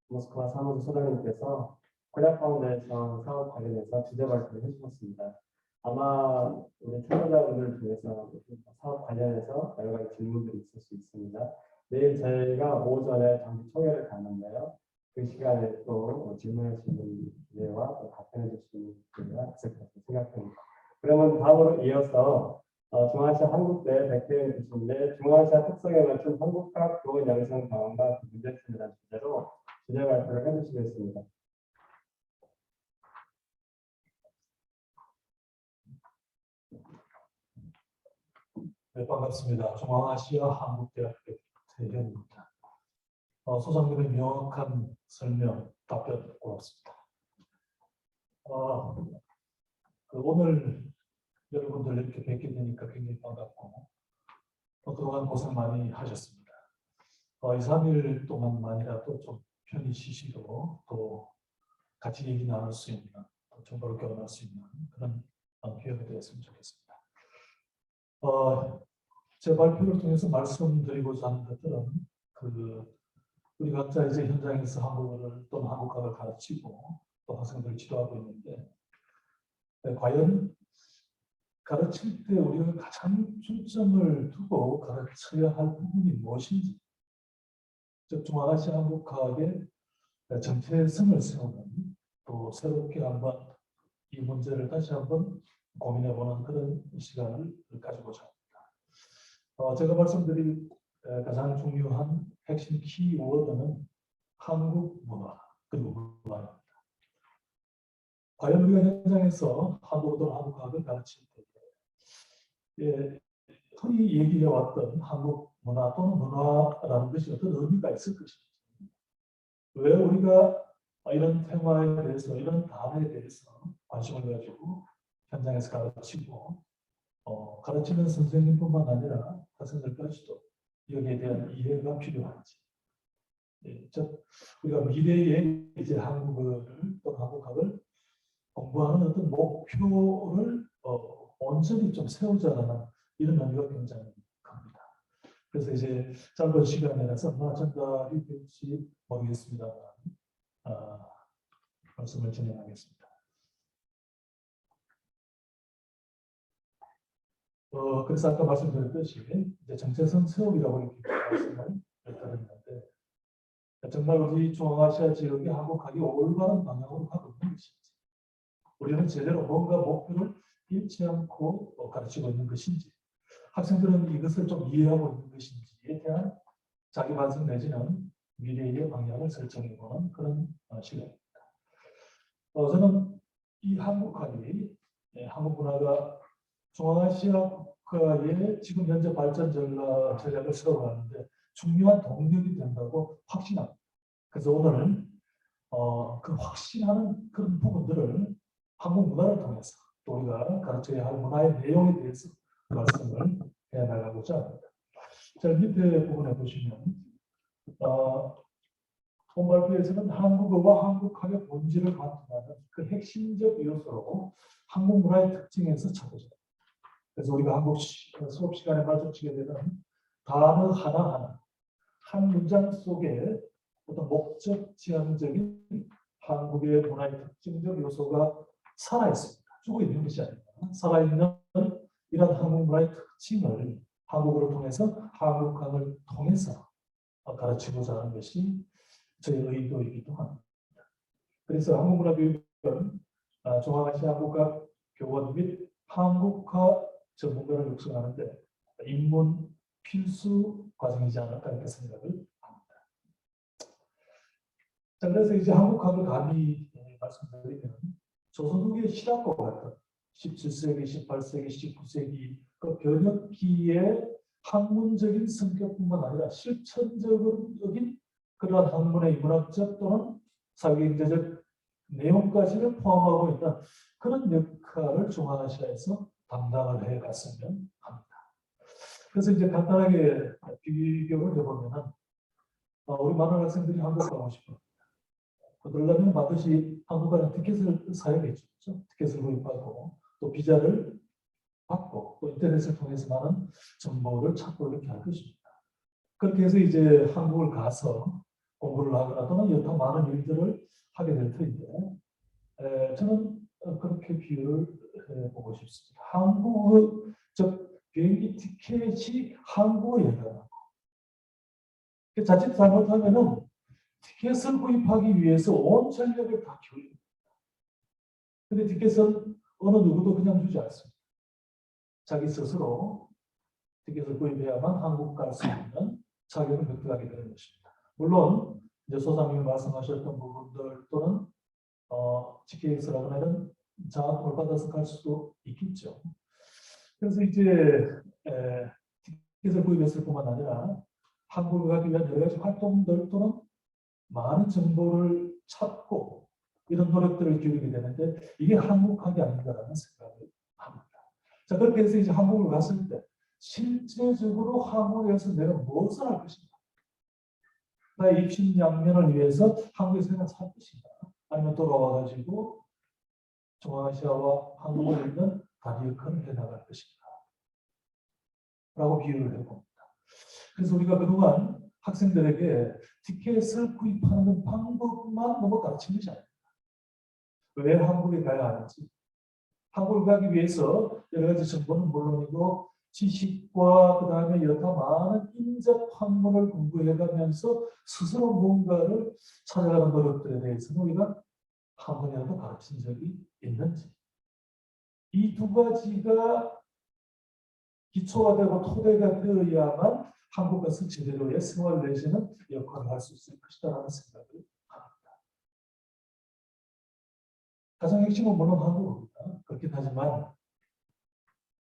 모스크바 사무소 소장님께서 코리아 파운데이션 사업 관련해서 주제 발표를 해주셨습니다. 아마 우리 참가자분들 중에서 사업 관련해서 여러 가지 질문들이 있을 수 있습니다. 내일 저희가 오전에 정기 총회를 가는데요. 그 시간에 또 질문할 수 있는 기회와 또 답변해 줄 수 있는 기회가 있을 것으로 생각합니다. 그러면 다음으로 이어서 중앙아시아 한국대 백대현 교수님의 중앙아시아 특성에 맞춘 한국학 교원 양성 방안과 문제점이라는 주제로 주제 발표를 해주시겠습니다. 네, 반갑습니다. 중앙아시아 한국대학교 태현입니다. 소장님의 명확한 설명, 답변 고맙습니다. 오늘 여러분들 이렇게 뵙게 되니까 굉장히 반갑고 그동안 고생 많이 하셨습니다. 2, 3일 동안만이라도 좀 편히 쉬시고 또 같이 얘기 나눌 수 있는 또 정보를 교환할 수 있는 그런 기회가 되었으면 좋겠습니다. 제 발표를 통해서 말씀드리고자 하는 것들은 우리 각자 이제 현장에서 한국어를 또는 한국학을 가르치고 또 학생들을 지도하고 있는데 과연 가르칠 때 우리가 가장 초점을 두고 가르쳐야 할 부분이 무엇인지, 즉 중앙아시아 한국학의 정체성을 세우는 또 새롭게 한번 이 문제를 다시 한번 고민해보는 그런 시간을 가지고자 합니다. 제가 말씀드릴 가장 중요한 핵심 키워드는 한국 문화 그리고 문화입니다. 과연 우리가 현장에서 한국어 또는 한국학을 가르칠 때 흔히 얘기해왔던 한국 문화 또는 문화라는 것이 어떤 의미가 있을 것인지, 왜 우리가 이런 테마에 대해서 이런 단어에 대해서 관심을 가지고 현장에서 가르치고 가르치는 선생님뿐만 아니라 학생들까지도 여기에 대한 이해가 필요한지, 즉 우리가 미래에 이제 한국어를 또 한국학을 공부하는 어떤 목표를 온전히 좀 세우자라는 이런 의미가 굉장히 큽니다. 그래서 이제 짧은 시간이라서 얼마나 전달이 될지 모르겠습니다만 말씀을 진행하겠습니다. 그래서 아까 말씀드렸듯이 이제 정체성 세우기라고 이렇게 말씀을 드렸는데 정말 우리 중앙아시아 지역이 한국학이 올바른 방향으로 가고 있는 것인지 우리는 제대로 뭔가 목표를 잃지 않고 가르치고 있는 것인지 학생들은 이것을 좀 이해하고 있는 것인지에 대한 자기 반성 내지는 미래의 방향을 설정해보는 그런 시간입니다. 저는 이 한국학이 한국 문화가 중앙아시아 국가의 지금 현재 발전 전략을 세워가는데 중요한 동력이 된다고 확신합니다. 그래서 오늘은 그 확신하는 그런 부분들을 한국 문화를 통해서 또 우리가 가르쳐야 할 문화의 내용에 대해서 말씀을 해나가고자 합니다. 자, 밑에 부분에 보시면 본발표에서는 한국어와 한국학의 본질을 관통하는 그 핵심적 요소로 한국 문화의 특징에서 찾아져요. 그래서 우리가 한국 수업 시간에 마주치게 되는 단어 하나하나 한 문장 속에 어떤 목적 지향적인 한국의 문화의 특징적 요소가 살아있습니다. 죽어 있는 것이 아닙니다. 살아있는 이런 한국 문화의 특징을 한국어를 통해서 한국학을 통해서 가르치고자 하는 것이 저의 의도이기도 합니다. 그래서 한국문화교육은 중앙아시아 한국학 교원 및 한국화 전문가를 육성하는데 입문 필수 과정이지 않을까 이렇게 생각을 합니다. 자, 그래서 이제 한국학을 감히 말씀드리면 조선 후기의 시락과 같은 17세기, 18세기, 19세기 그 변혁기의 학문적인 성격뿐만 아니라 실천적인 그러한 학문의 문학적 또는 사회경제적 내용까지를 포함하고 있는 그런 역할을 중앙아시아에서 담당을 해갔으면 합니다. 그래서 이제 간단하게 비교를 해보면 우리 많은 학생들이 한국 가고 싶어합니다. 그러려면 반드시 한국 가는 티켓을 사야겠죠. 티켓을 구입하고 또 비자를 받고 또 인터넷을 통해서 많은 정보를 찾고 이렇게 할 것입니다. 그렇게 해서 이제 한국을 가서 공부를 하거나 또는 여타 많은 일들을 하게 될 텐데 저는 그렇게 비유를 해보고 싶습니다. 한국 즉 비행기 티켓이 한국어예요. 자칫 잘못하면은 티켓을 구입하기 위해서 온 전력을 다 기울입니다. 근데 티켓은 어느 누구도 그냥 주지 않습니다. 자기 스스로 티켓을 구입해야만 한국 갈 수 있는 자격을 획득하게 되는 것입니다. 물론 이제 소장님이 말씀하셨던 부분들 또는 GKX라거나 이런 장학금을 받아서 갈 수도 있겠죠. 그래서 이제 티켓을 구입했을 뿐만 아니라 한국에 가기 위한 여러 가지 활동들 또는 많은 정보를 찾고 이런 노력들을 기울이게 되는데 이게 한국학이 아닌가라는 생각을 합니다. 자, 그렇게 해서 이제 한국을 갔을 때 실제적으로 한국에서 내가 무엇을 할 것인가? 나의 입신양면을 위해서 한국에서 내가 살 것인가? 아니면 돌아와가지고 중앙아시아와 한국을 잇는 다리 역할을 해나갈 것인가? 라고 비유를 해봅니다. 그래서 우리가 그동안 학생들에게 티켓을 구입하는 방법만 너무 가르친 것이 아닙니다. 왜 한국에 가야 하는지, 한국을 가기 위해서 여러 가지 정보는 물론이고 지식과 그 다음에 여타 많은 인접 학문을 공부해가면서 스스로 뭔가를 찾아가는 노력들에 대해서는 우리가 한 번이라도 가르친 적이 있는지, 이 두 가지가 기초가 되고 토대가 되어야만 한국 가서 제대로의 생활 내지는 역할을 할 수 있을 것이다라는 생각을 합니다. 가장 핵심은 물론 한국어입니다. 그렇긴 하지만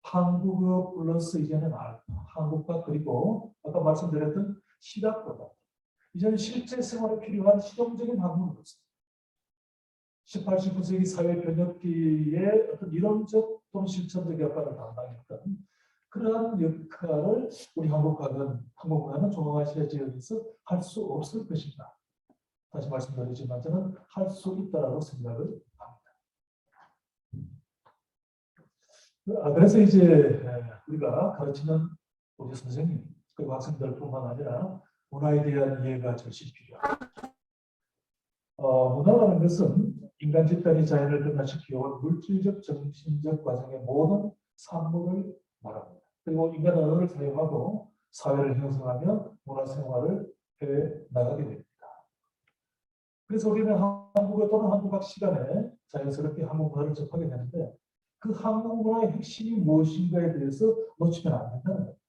한국어 플러스 이제는 알파, 한국과 그리고 아까 말씀드렸던 시각과 이제는 실제 생활에 필요한 실용적인 학문으로서 18, 19세기 사회 변혁기의 어떤 이론적 또는 실천적 역할을 담당했던 그러한 역할을 우리 한국과는 중앙아시아 지역에서 할 수 없을 것인가. 다시 말씀드리지만 저는 할 수 있다라고 생각을 합니다. 그래서 이제 우리가 가르치는 우리 선생님, 그리고 학생들뿐만 아니라 문화에 대한 이해가 절실히 필요합니다. 문화라는 것은 인간 집단이 자연을 변화시키고 물질적, 정신적 과정의 모든 산물을 말합니다. 그리고 인간은 언어를 사용하고 사회를 형성하며 문화생활을 해 나가게 됩니다. 그래서 우리는 한국어 또는 한국학 시간에 자연스럽게 한국 문화를 접하게 되는데 그 한국 문화의 핵심이 무엇인가에 대해서 놓치면 안 된다는 겁니다.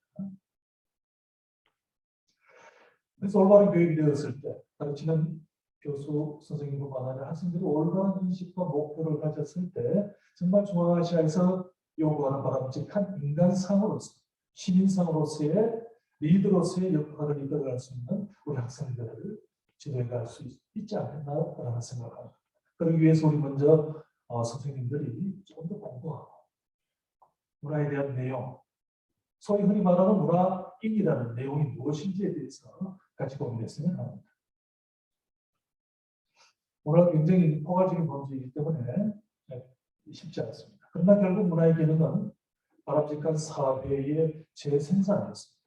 그래서 올바른 교육이 되었을 때 가르치는 교수, 선생님뿐만 아니라 학생들이 올바른 인식과 목표를 가졌을 때 정말 중앙아시아에서 요구하는 바람직한 인간상으로서, 시민상으로서의 리더로서의 역할을 이끌어갈 수 있는 우리 학생들을 지도해 갈 수 있지 않겠나라는 생각을 합니다. 그러기 위해서 우리 먼저 선생님들이 조금 더 공부하고 문화에 대한 내용, 소위 흔히 말하는 문화인이라는 내용이 무엇인지에 대해서 같이 고민했으면 합니다. 문화가 굉장히 포괄적인 범주이기 때문에 쉽지 않습니다. 그러나 결국 문화의 기능은 바람직한 사회의 재생산이었습니다.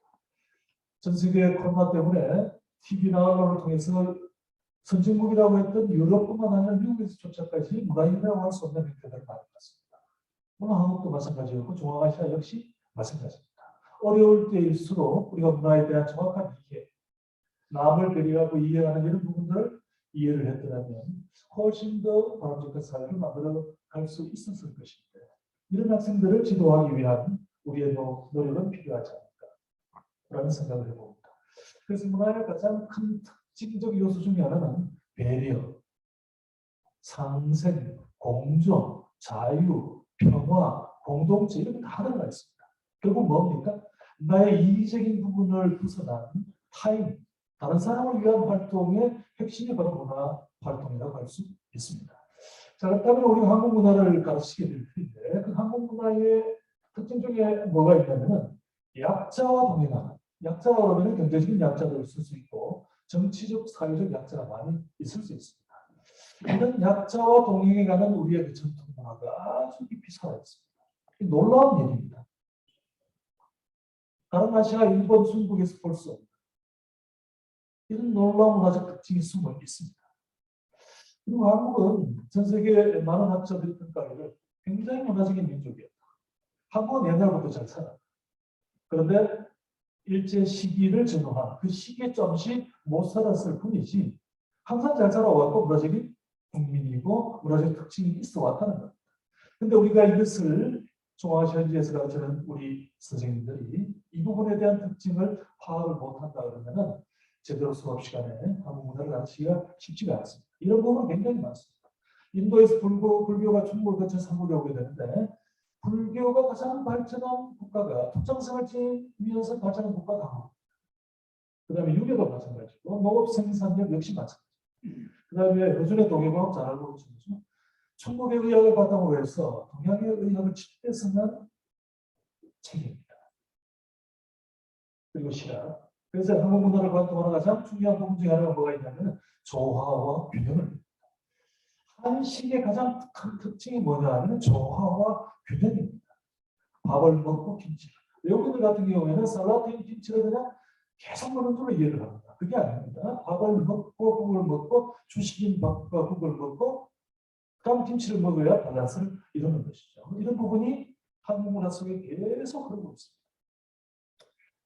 전 세계 코로나 때문에 TV나 언론을 통해서 선진국이라고 했던 유럽뿐만 아니라 미국에서조차까지 문화인이라고 할 수 없는 행태들을 많이 봤습니다. 물론 한국도 마찬가지였고 중앙아시아 역시 마찬가지입니다. 어려울 때일수록 우리가 문화에 대한 정확한 이해, 남을 배려하고 이해하는 이런 부분들을 이해를 했더라면 훨씬 더 바람직한 사회를 만들어 갈 수 있었을 것인데 이런 학생들을 지도하기 위한 우리의 노력은 필요하지 않을까라는 생각을 해봅니다. 그래서 문화의 가장 큰 특징적 요소 중에 하나는 배려, 상생, 공존, 자유, 평화, 공동체 이런 게 다 들어가 있습니다. 결국 뭡니까? 나의 이기적인 부분을 벗어난 타인, 다른 사람을 위한 활동의 핵심이 바로 문화 활동이라고 할 수 있습니다. 자, 그렇다면 우리가 한국 문화를 가르치게 될 텐데 그 한국 문화의 특징 중에 뭐가 있냐면은 약자와 동행하는, 약자가 그러면 경제적인 약자도 있을 수 있고 정치적, 사회적 약자가 많이 있을 수 있습니다. 이런 약자와 동행해가는 우리의 그 전통 문화가 아주 깊이 살아있습니다. 놀라운 일입니다. 다른 아시아, 일본, 중국에서 볼 수 없는 이런 놀라운 문화적 특징이 숨어 있습니다. 그리고 한국은 전 세계 많은 학자들이 평가하기를 굉장히 문화적인 민족이었다. 한국은 옛날부터 잘 살았다. 그런데 일제 시기를 전후한 그 시기에 조금씩 못 살았을 뿐이지 항상 잘 살아왔고 문화적인 국민이고 문화적 특징이 있어 왔다는 겁니다. 그런데 우리가 이것을 중앙아시아에서 가르치는 우리 선생님들이 이 부분에 대한 특징을 파악을 못한다 그러면은 제대로 수업 시간에 한국 문화를 가르치기가 쉽지가 않습니다. 이런 부분은 굉장히 많습니다. 인도에서 불교가 중국을 거쳐서 한국에 오게 되는데 불교가 가장 발전한 국가가 특정성을 지니면서 발전한 국가가 한국. 그 다음에 유교도 마찬가지고 농업 생산력 역시 마찬가지고 그 다음에 요즘에 동해과학 잘 알고 계시죠. 중국의 의학을 바탕으로 해서 동양의 의학을 집대성한 책입니다. 그리고 신학. 그래서 한국 문화를 관통하는 가장 중요한 부분 중에 하나가 뭐가 있냐면 조화와 균형을. 한식의 가장 큰 특징이 뭐냐 하면 조화와 균형입니다. 밥을 먹고 김치를. 외국인들 같은 경우에는 샐러드인 김치를 그냥 계속 먹는 걸로 이해를 합니다. 그게 아닙니다. 밥을 먹고 국을 먹고 주식인 밥과 국을 먹고 그다음 김치를 먹어야 밸런스를 이루는 것이죠. 이런 부분이 한국 문화 속에 계속 흐르고 있습니다.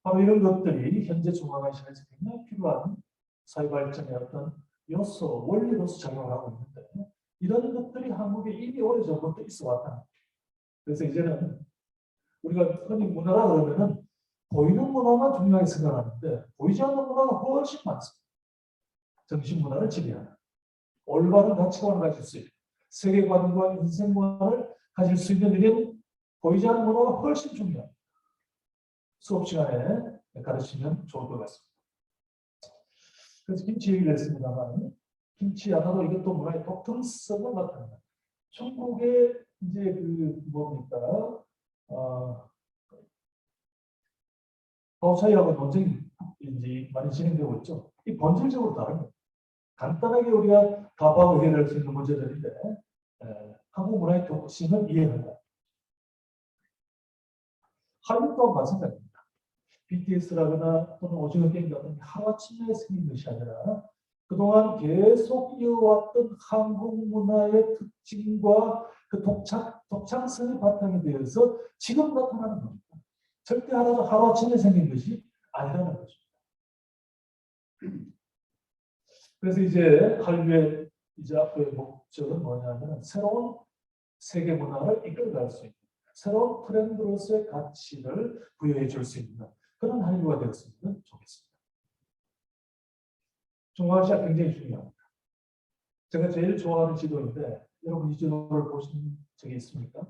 바로 이런 것들이 현재 중앙아시아에서 굉장히 필요한 사회 발전의 어떤 요소, 원리로서 작용을 하고 있는데 이런 것들이 한국에 이미 오래전부터 있어 왔다. 그래서 이제는 우리가 흔히 문화라 그러면은 보이는 문화만 중요하게 생각하는데 보이지 않는 문화가 훨씬 많습니다. 정신문화를 지배하는 올바른 가치관을 가질 수 있는 세계관과 인생관을 가질 수 있는 일은 보이지 않는 문화가 훨씬 중요합니다. 수업 시간에 가르치면 좋을 것 같습니다. 그래서 김치 얘기를 했습니다만 김치 하나도 이것도 문화의 독특성을 나타냅니다. 중국의 이제 그 뭡니까 가오차이하고 논쟁이 이제 많이 진행되고 있죠. 이 본질적으로 다른 겁니다. 간단하게 우리가 답하고 해결할 수 있는 문제들인데 한국 문화의 독심을 이해한다. 한국도 마찬가지입니다. BTS라거나 또는 오징어 게임 같은 게 하루아침에 생긴 것이 아니라 그동안 계속 이어왔던 한국 문화의 특징과 그 독창성이 바탕이 되어서 지금 나타나는 겁니다. 절대 하루아침에 생긴 것이 아니라는 것입니다. 그래서 이제 한류의 이제 앞으로의 목적은 뭐냐면 새로운 세계 문화를 이끌어갈 수 있는 새로운 트렌드로서의 가치를 부여해 줄 수 있는 그런 한류가 되었으면 좋겠습니다. 중앙아시아 굉장히 중요합니다. 제가 제일 좋아하는 지도인데 여러분 이 지도를 보신 적이 있습니까?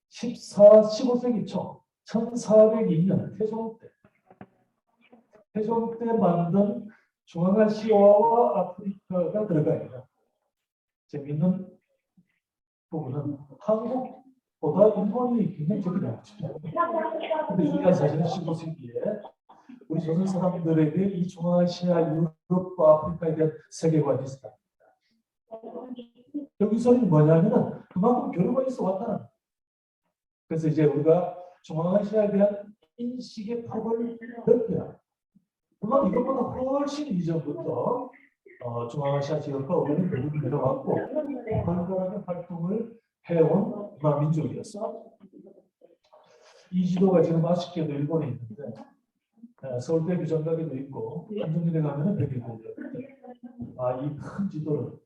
15세기 초 1402년 태종 때 만든 중앙아시아와 아프리카가 들어가 있는 재미있는 부분은 한국보다 일본이 굉장히 적게 나왔죠. 근데 중요한 사실은 15세기에 우리 조선 사람들에게 이 중앙아시아, 유럽과 아프리카에 대한 세계관이 있었다. 여기서는 뭐냐면은 그만큼 교류가 있어 왔다는 거예요. 그래서 이제 우리가 중앙아시아에 대한 인식의 폭을 넓혀야 물론 이것보다 훨씬 이전부터 중앙아시아 지역과 우리는 대륙이 내려왔고 활발하게 활동을 해온 문화민족이었어. 이 지도가 지금 아쉽게도 일본에 있는데 서울대 규정각에도 있고 한정일에 가면은 벽에도 있는데 이 큰 지도를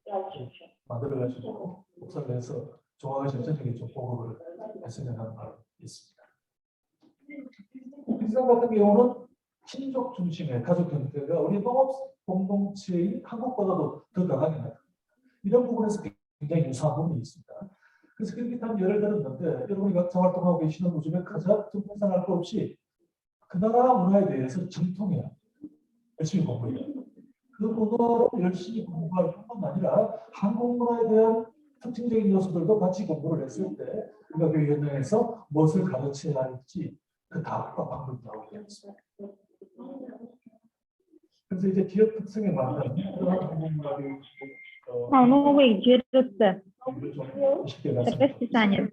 만들어가지고 복사를 해서 중앙아시아 전역에 좀 보급을 했으면 하는 바람이 있습니다. 비슷한 같은 경우는 친족 중심의 가족 형태가 우리 농업 공동체인 한국보다도 더 강하게 나타납니다. 이런 부분에서 굉장히 유사한 부분이 있습니다. 그래서 그렇게 한 예를 들었는데 여러분이 각자 활동하고 계시는 요즘에 가장 정상할 것 없이 그 나라 문화에 대해서 정통해야 열심히 공부해야 그 문화를 열심히 공부할 뿐만 아니라 한국 문화에 대한 특징적인 요소들도 같이 공부를 했을 때 우리가 교육 현장에서 무엇을 가르쳐야 할지 그 다음과 방법이 나오게 되었습니다. 그래서 이제 지역 특성에 맞는 그런 한국 문화를 쉽게 말씀드리겠습니다.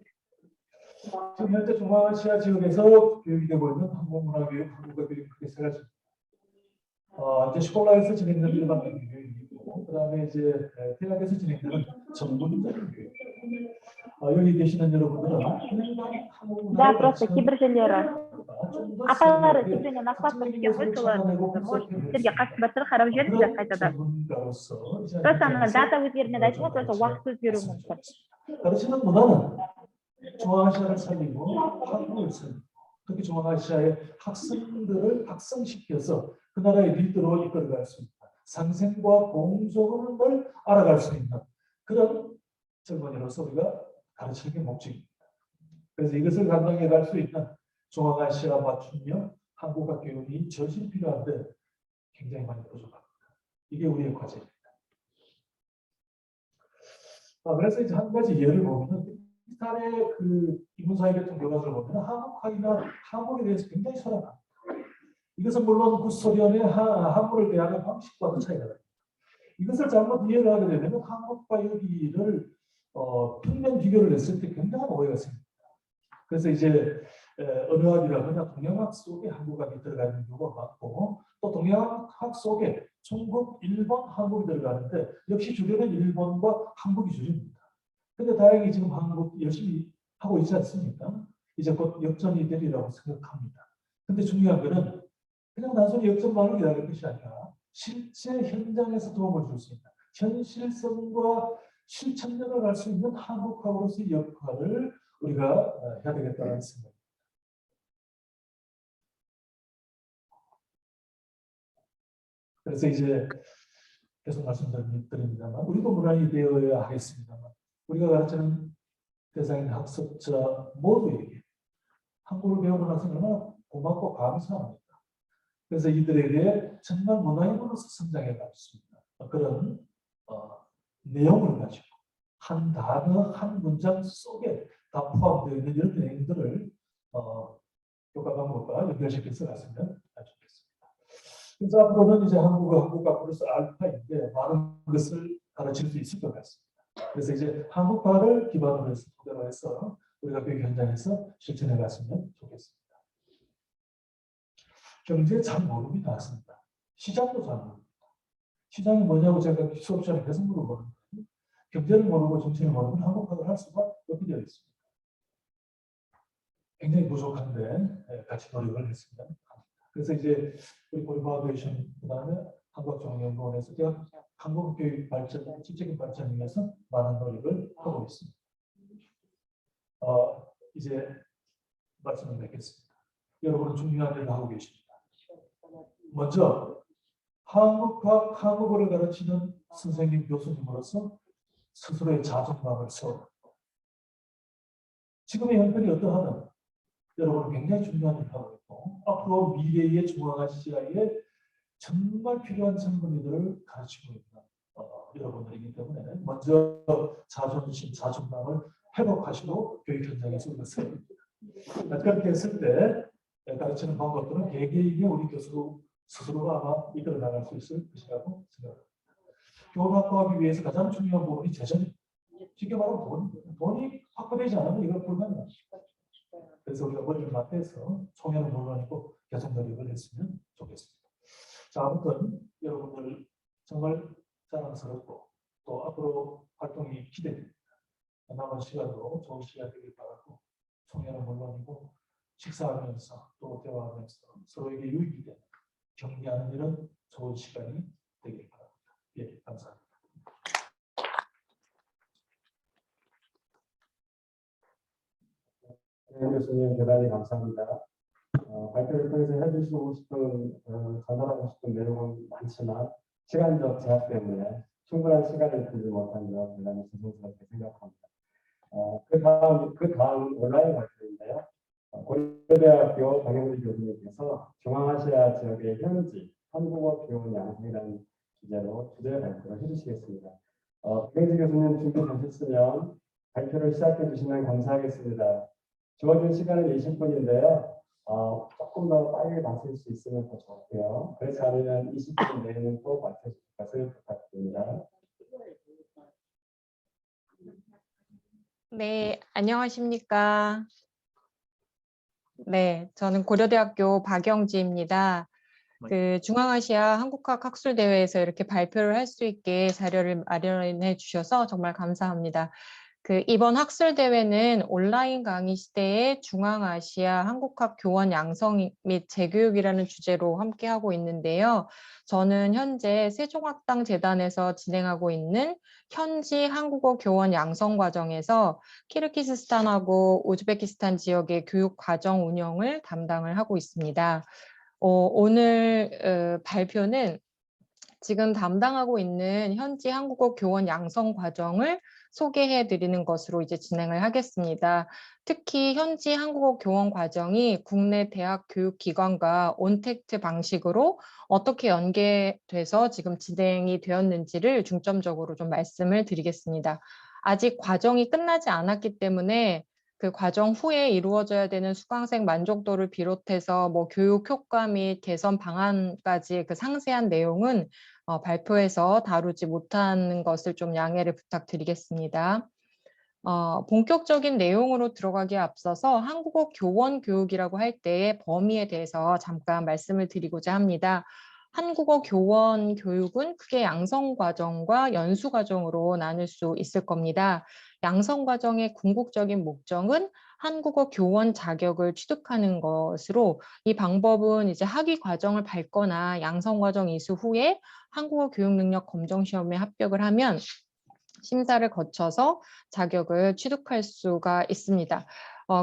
지금 현재 중앙아시아 지역에서 교육이 되고 있는 한국 문화 교육, 한국어 교육 크게 세 가지입니다. 이제 스콜라에서 진행되는 일반적인 교육이고, 그다음에 이제 대학에서 진행되는 전문적인 교육. 여기 계시는 여러분들은 일반 한국 문화를 Апалары типіне накладка түскен ғой солар может сіздерге қатысты бастары қарап жүріңіздер қайтадан. Просто ана дата өзгермеді айтып просто уақыт өзгеруі мүмкін. 가르치는 문화는 중앙아시아를 살리고 한국을 살리고 특히 중앙아시아의 학생들을 학성시켜서 그 나라의 리더로 이끌어갈 수 있는 상생과 공존을 알아갈 수 있는 그런 젊은이로서 우리가 가르치는 게 목적입니다. 그래서 이것을 감당해 갈 수 있는 중앙아시아 맞춤형 한국어 교육이 절실히 필요한데 굉장히 많이 부족합니다. 이게 우리의 과제입니다. 그래서 이제 한 가지 예를 보면은 파키스탄의 그 이문사회계통 교과서를 보면 한국학이나 한국에 대해서 굉장히 소란합니다. 이것은 물론 구소련의 한국을 대하는 방식과도 차이가 납니다. 이것을 잘못 이해를 하게 되면 한국과 여기를 평면 비교를 했을 때 굉장한 오해가 생깁니다. 그래서 이제 언어학이라거나 동양학 속에 한국학이 들어가 있는 경우가 많고 또 동양학 속에 중국, 일본, 한국이 들어가는데 역시 주류는 일본과 한국이 주류입니다. 근데 다행히 지금 한국 열심히 하고 있지 않습니까? 이제 곧 역전이 되리라고 생각합니다. 근데 중요한 거는 그냥 단순히 역전만을 기다릴 것이 아니라 실제 현장에서 도움을 줄 수 있는 현실성과 실천력을 할 수 있는 한국학으로서의 역할을 우리가 해야 되겠다는 생각입니다. 그래서 이제 계속 말씀드립니다만 우리도 문화인이 되어야 하겠습니다만 우리가 가르치는 대상인 학습자 모두에게 한국을 배우고 나서 얼마나 고맙고 감사합니다. 그래서 이들에게 정말 문화인으로서 성장해 갈 수 있는 그런 내용을 가지고 한 단어, 한 문장 속에 다 포함되어 있는 이런 내용들을 교과 과목과 연결시켜서 갔으면 좋겠습니다. 그래서 앞으로는 이제 한국어 플러스 알파인데 많은 것을 가르칠 수 있을 것 같습니다. 그래서 이제 한국화를 기반으로 해서 토대로 해서 우리가 교육 현장에서 실천해 갔으면 좋겠습니다. 경제 잘 모릅니다, 학생들. 시장도 잘 모릅니다. 시장이 뭐냐고 제가 수업 시간에 계속 물어보는 거예요. 경제를 모르고 정치를 모르면 한국학을 할 수가 없게 되어 있습니다. 굉장히 부족한데 같이 노력을 했습니다. 그래서 이제 우리 폴바우데이션 그다음에 한국학종연구원에서 대학 한국 교육 발전, 지적인 발전을 위해서 많은 노력을 하고 있습니다. 이제 말씀을 맺겠습니다. 여러분은 중요한 일을 하고 계십니다. 먼저 한국학, 한국어를 가르치는 선생님, 교수님으로서 스스로의 자존감을 세워. 지금의 형편이 어떠하든 여러분은 굉장히 중요한 일을 하고 있고 앞으로 미래의 중앙아시아에 정말 필요한 젊은이들을 가르치고 있는 여러분들이기 때문에 먼저 자존심, 자존감을 회복하시고 교육 현장에서 이것을 그렇게 했을 때 가르치는 방법들은 개개인의 우리 교수 스스로가 아마 이끌어 나갈 수 있을 것이라고 생각합니다. 교원 확보하기 위해서 가장 중요한 부분이 재정입니다. 쉽게 말하면 돈이 확보되지 않으면 이건 불가능합니다. 그래서 우리가 머리를 맞대서 총회는 물론이고 계속 노력을 했으면 좋겠습니다. 자, 아무튼 여러분들 정말 자랑스럽고 또 앞으로 활동이 기대됩니다. 남은 시간도 좋은 시간 되길 바라고 총회는 물론이고 식사하면서 또 대화하면서 서로에게 유익이 되는 격려하는 일은 좋은 시간이 되길 바랍니다. 예, 감사합니다. 교수님 대단히 감사합니다. 발표를 통해서 해주시고 싶은 전달하고 싶은 내용은 많지만 시간적 제약 때문에 충분한 시간을 주지 못한 점 대단히 죄송스럽게 생각합니다. 그 다음 온라인 발표인데요. 고려대학교 박영주 교수님께서 중앙아시아 지역의 현지 한국어 교원 양성이라는 주제로 주제 발표를 해주시겠습니다. 박영주 교수님 준비되셨으면 발표를 시작해 주시면 감사하겠습니다. 주어진 시간은 20분인데요. 조금 더 빨리 마칠 수 있으면 더 좋고요. 그렇지 않으면 20분 내에는 또 마칠 것을 부탁드립니다. 네, 안녕하십니까. 네, 저는 고려대학교 박영지입니다. 그 중앙아시아 한국학 학술대회에서 이렇게 발표를 할 수 있게 자료를 마련해 주셔서 정말 감사합니다. 이번 학술대회는 온라인 강의 시대의 중앙아시아 한국학 교원 양성 및 재교육이라는 주제로 함께하고 있는데요. 저는 현재 세종학당재단에서 진행하고 있는 현지 한국어 교원 양성 과정에서 키르기스스탄하고 우즈베키스탄 지역의 교육 과정 운영을 담당을 하고 있습니다. 오늘 발표는 지금 담당하고 있는 현지 한국어 교원 양성 과정을 소개해 드리는 것으로 이제 진행을 하겠습니다. 특히 현지 한국어 교원 과정이 국내 대학 교육기관과 온택트 방식으로 어떻게 연계돼서 지금 진행이 되었는지를 중점적으로 좀 말씀을 드리겠습니다. 아직 과정이 끝나지 않았기 때문에 그 과정 후에 이루어져야 되는 수강생 만족도를 비롯해서 뭐 교육 효과 및 개선 방안까지 그 상세한 내용은 발표에서 다루지 못하는 것을 좀 양해를 부탁드리겠습니다. 본격적인 내용으로 들어가기에 앞서서 한국어 교원 교육이라고 할 때의 범위에 대해서 잠깐 말씀을 드리고자 합니다. 한국어 교원 교육은 크게 양성 과정과 연수 과정으로 나눌 수 있을 겁니다. 양성 과정의 궁극적인 목적은 한국어 교원 자격을 취득하는 것으로 이 방법은 이제 학위 과정을 밟거나 양성 과정 이수 후에 한국어 교육 능력 검정 시험에 합격을 하면 심사를 거쳐서 자격을 취득할 수가 있습니다.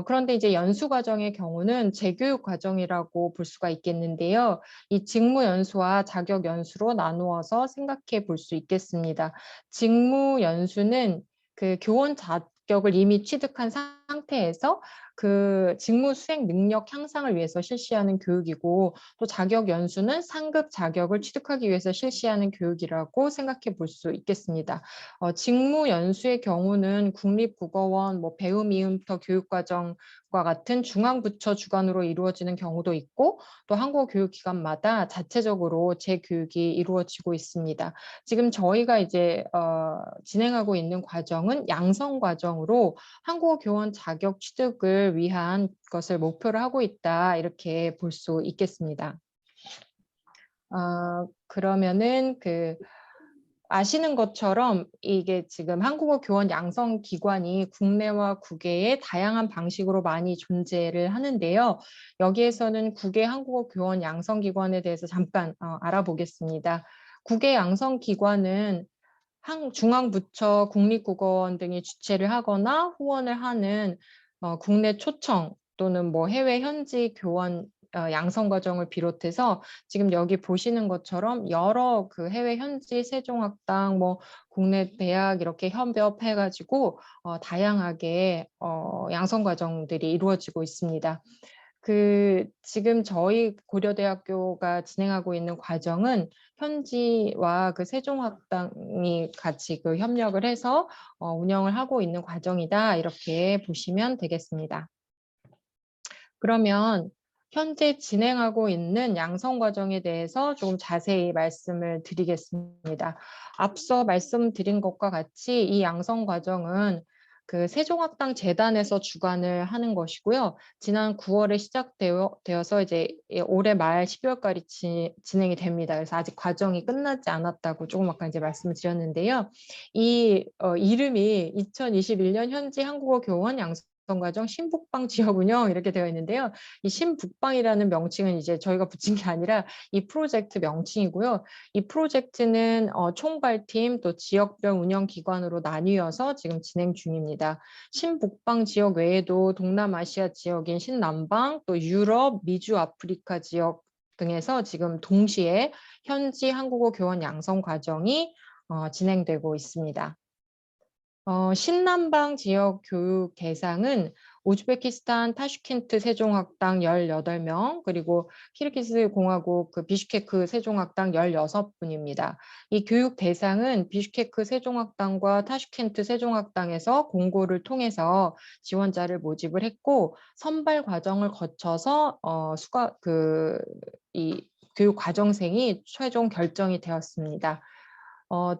그런데 이제 연수 과정의 경우는 재교육 과정이라고 볼 수가 있겠는데요. 이 직무 연수와 자격 연수로 나누어서 생각해 볼 수 있겠습니다. 직무 연수는 그 교원 자격을 이미 취득한 상태에서 그 직무 수행 능력 향상을 위해서 실시하는 교육이고, 또 자격 연수는 상급 자격을 취득하기 위해서 실시하는 교육이라고 생각해 볼 수 있겠습니다. 직무 연수의 경우는 국립국어원, 배움 이음터 교육과정과 같은 중앙부처 주관으로 이루어지는 경우도 있고, 또 한국어 교육기관마다 자체적으로 재교육이 이루어지고 있습니다. 지금 저희가 이제 진행하고 있는 과정은 양성 과정으로 한국어 교원 자격 취득을 위한 것을 목표로 하고 있다, 이렇게 볼 수 있겠습니다. 그러면은 아시는 것처럼 이게 지금 한국어 교원 양성 기관이 국내와 국외에 다양한 방식으로 많이 존재를 하는데요. 여기에서는 국외 한국어 교원 양성 기관에 대해서 잠깐 알아보겠습니다. 국외 양성 기관은 중앙부처, 국립국어원 등이 주최를 하거나 후원을 하는 국내 초청 또는 뭐 해외 현지 교원 양성 과정을 비롯해서 지금 여기 보시는 것처럼 여러 그 해외 현지 세종학당, 뭐 국내 대학 이렇게 협업해가지고 다양하게 양성 과정들이 이루어지고 있습니다. 지금 저희 고려대학교가 진행하고 있는 과정은 현지와 세종학당이 같이 협력을 해서 운영을 하고 있는 과정이다. 이렇게 보시면 되겠습니다. 그러면 현재 진행하고 있는 양성 과정에 대해서 조금 자세히 말씀을 드리겠습니다. 앞서 말씀드린 것과 같이 이 양성 과정은 세종학당 재단에서 주관을 하는 것이고요. 지난 9월에 시작되어서 이제 올해 말 12월까지 진행이 됩니다. 그래서 아직 과정이 끝나지 않았다고 조금 아까 이제 말씀을 드렸는데요. 이 이름이 2021년 현지 한국어 교원 양성 과정 신북방 지역 운영 이렇게 되어 있는데요. 이 신북방이라는 명칭은 이제 저희가 붙인 게 아니라 이 프로젝트 명칭이고요. 이 프로젝트는 총괄팀 또 지역별 운영 기관으로 나뉘어서 지금 진행 중입니다. 신북방 지역 외에도 동남아시아 지역인 신남방 또 유럽, 미주, 아프리카 지역 등에서 지금 동시에 현지 한국어 교원 양성 과정이 진행되고 있습니다. 신남방 지역 교육 대상은 우즈베키스탄 타슈켄트 세종학당 18명, 그리고 키르기스 공화국 비슈케크 세종학당 16분입니다. 이 교육 대상은 비슈케크 세종학당과 타슈켄트 세종학당에서 공고를 통해서 지원자를 모집을 했고 선발 과정을 거쳐서 이 교육 과정생이 최종 결정이 되었습니다.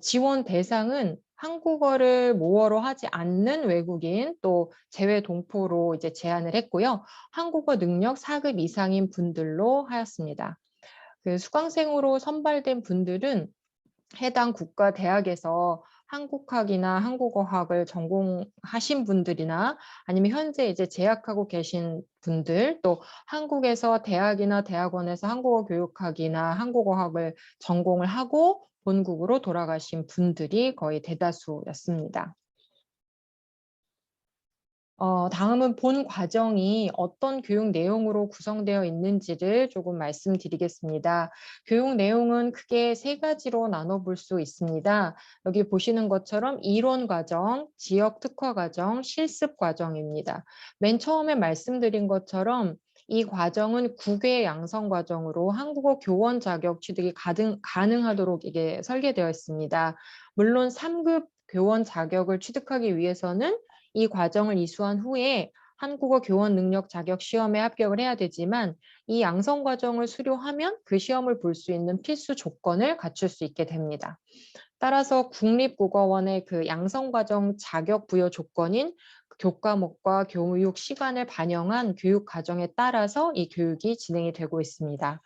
지원 대상은 한국어를 모어로 하지 않는 외국인 또 재외 동포로 이제 제한을 했고요. 한국어 능력 4급 이상인 분들로 하였습니다. 수강생으로 선발된 분들은 해당 국가 대학에서 한국학이나 한국어학을 전공하신 분들이나 아니면 현재 이제 재학하고 계신 분들 또 한국에서 대학이나 대학원에서 한국어 교육학이나 한국어학을 전공을 하고 본국으로 돌아가신 분들이 거의 대다수였습니다. 다음은 본 과정이 어떤 교육 내용으로 구성되어 있는지를 조금 말씀드리겠습니다. 교육 내용은 크게 3가지로 나눠볼 수 있습니다. 여기 보시는 것처럼 이론 과정, 지역 특화 과정, 실습 과정입니다. 맨 처음에 말씀드린 것처럼 이 과정은 국외 양성 과정으로 한국어 교원 자격 취득이 가능하도록 이게 설계되어 있습니다. 물론 3급 교원 자격을 취득하기 위해서는 이 과정을 이수한 후에 한국어 교원 능력 자격 시험에 합격을 해야 되지만 이 양성 과정을 수료하면 그 시험을 볼 수 있는 필수 조건을 갖출 수 있게 됩니다. 따라서 국립국어원의 양성 과정 자격 부여 조건인 교과목과 교육 시간을 반영한 교육 과정에 따라서 이 교육이 진행이 되고 있습니다.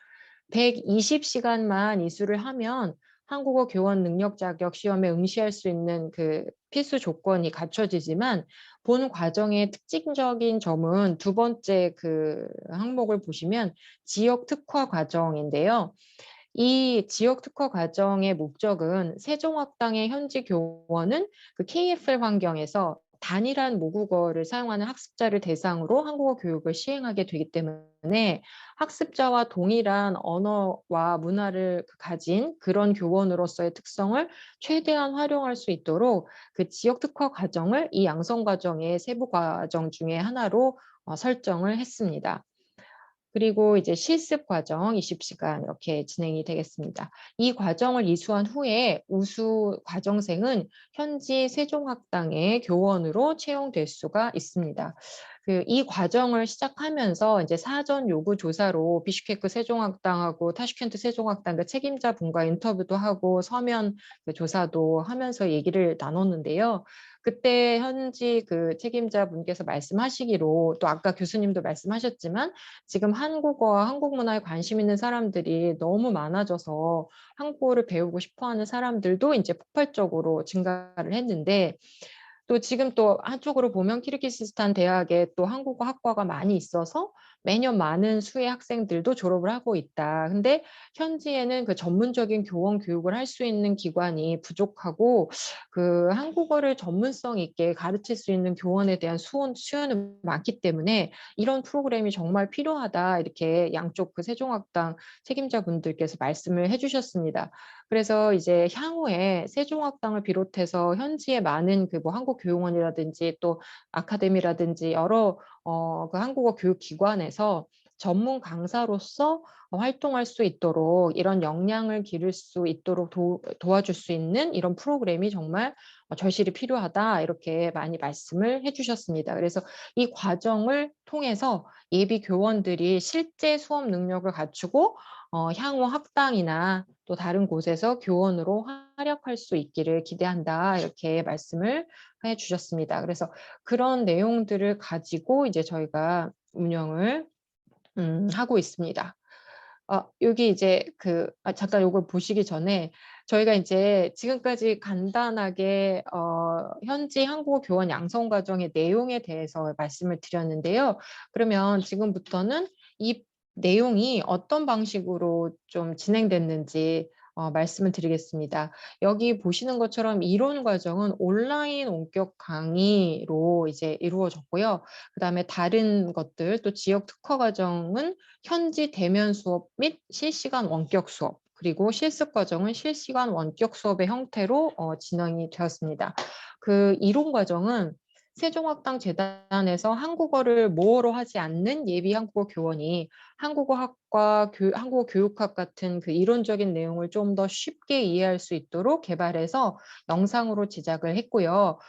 120시간만 이수를 하면 한국어 교원 능력 자격 시험에 응시할 수 있는 필수 조건이 갖춰지지만 본 과정의 특징적인 점은 두 번째 항목을 보시면 지역 특화 과정인데요. 이 지역 특화 과정의 목적은 세종학당의 현지 교원은 KFL 환경에서 단일한 모국어를 사용하는 학습자를 대상으로 한국어 교육을 시행하게 되기 때문에 학습자와 동일한 언어와 문화를 가진 그런 교원으로서의 특성을 최대한 활용할 수 있도록 지역 특화 과정을 이 양성 과정의 세부 과정 중에 하나로 설정을 했습니다. 그리고 이제 실습 과정 20시간 이렇게 진행이 되겠습니다. 이 과정을 이수한 후에 우수 과정생은 현지 세종학당의 교원으로 채용될 수가 있습니다. 이 과정을 시작하면서 이제 사전 요구 조사로 비슈케크 세종학당하고 타슈켄트 세종학당 책임자 분과 인터뷰도 하고 서면 조사도 하면서 얘기를 나눴는데요. 그때 현지 그 책임자분께서 말씀하시기로 또 아까 교수님도 말씀하셨지만 지금 한국어와 한국 문화에 관심 있는 사람들이 너무 많아져서 한국어를 배우고 싶어하는 사람들도 이제 폭발적으로 증가를 했는데 또 지금 또 한쪽으로 보면 키르기스스탄 대학에 또 한국어 학과가 많이 있어서 매년 많은 수의 학생들도 졸업을 하고 있다. 근데 현지에는 그 전문적인 교원 교육을 할 수 있는 기관이 부족하고 그 한국어를 전문성 있게 가르칠 수 있는 교원에 대한 수요는 많기 때문에 이런 프로그램이 정말 필요하다. 이렇게 양쪽 그 세종학당 책임자분들께서 말씀을 해주셨습니다. 그래서 이제 향후에 세종학당을 비롯해서 현지의 많은 그 뭐 한국교육원이라든지 또 아카데미라든지 여러 그 한국어 교육 기관에서 전문 강사로서 활동할 수 있도록 이런 역량을 기를 수 있도록 도와줄 수 있는 이런 프로그램이 정말 절실히 필요하다 이렇게 많이 말씀을 해주셨습니다. 그래서 이 과정을 통해서 예비 교원들이 실제 수업 능력을 갖추고 향후 학당이나 또 다른 곳에서 교원으로 활약할 수 있기를 기대한다 이렇게 말씀을 해주셨습니다. 그래서 그런 내용들을 가지고 이제 저희가 운영을 하고 있습니다. 여기 이제 잠깐 이걸 보시기 전에 저희가 이제 지금까지 간단하게 현지 한국어 교원 양성 과정의 내용에 대해서 말씀을 드렸는데요. 그러면 지금부터는 이 내용이 어떤 방식으로 좀 진행됐는지 말씀을 드리겠습니다. 여기 보시는 것처럼 이론 과정은 온라인 원격 강의로 이제 이루어졌고요. 그다음에 다른 것들 또 지역 특화 과정은 현지 대면 수업 및 실시간 원격 수업 그리고 실습 과정은 실시간 원격 수업의 형태로 진행이 되었습니다. 그 이론 과정은 세종학당 재단에서 한국어를 모어로 하지 않는 예비 한국어 교원이 한국어학과 한국어 교육학 같은 그 이론적인 내용을 좀 더 쉽게 이해할 수 있도록 개발해서 영상으로 제작을 했고요.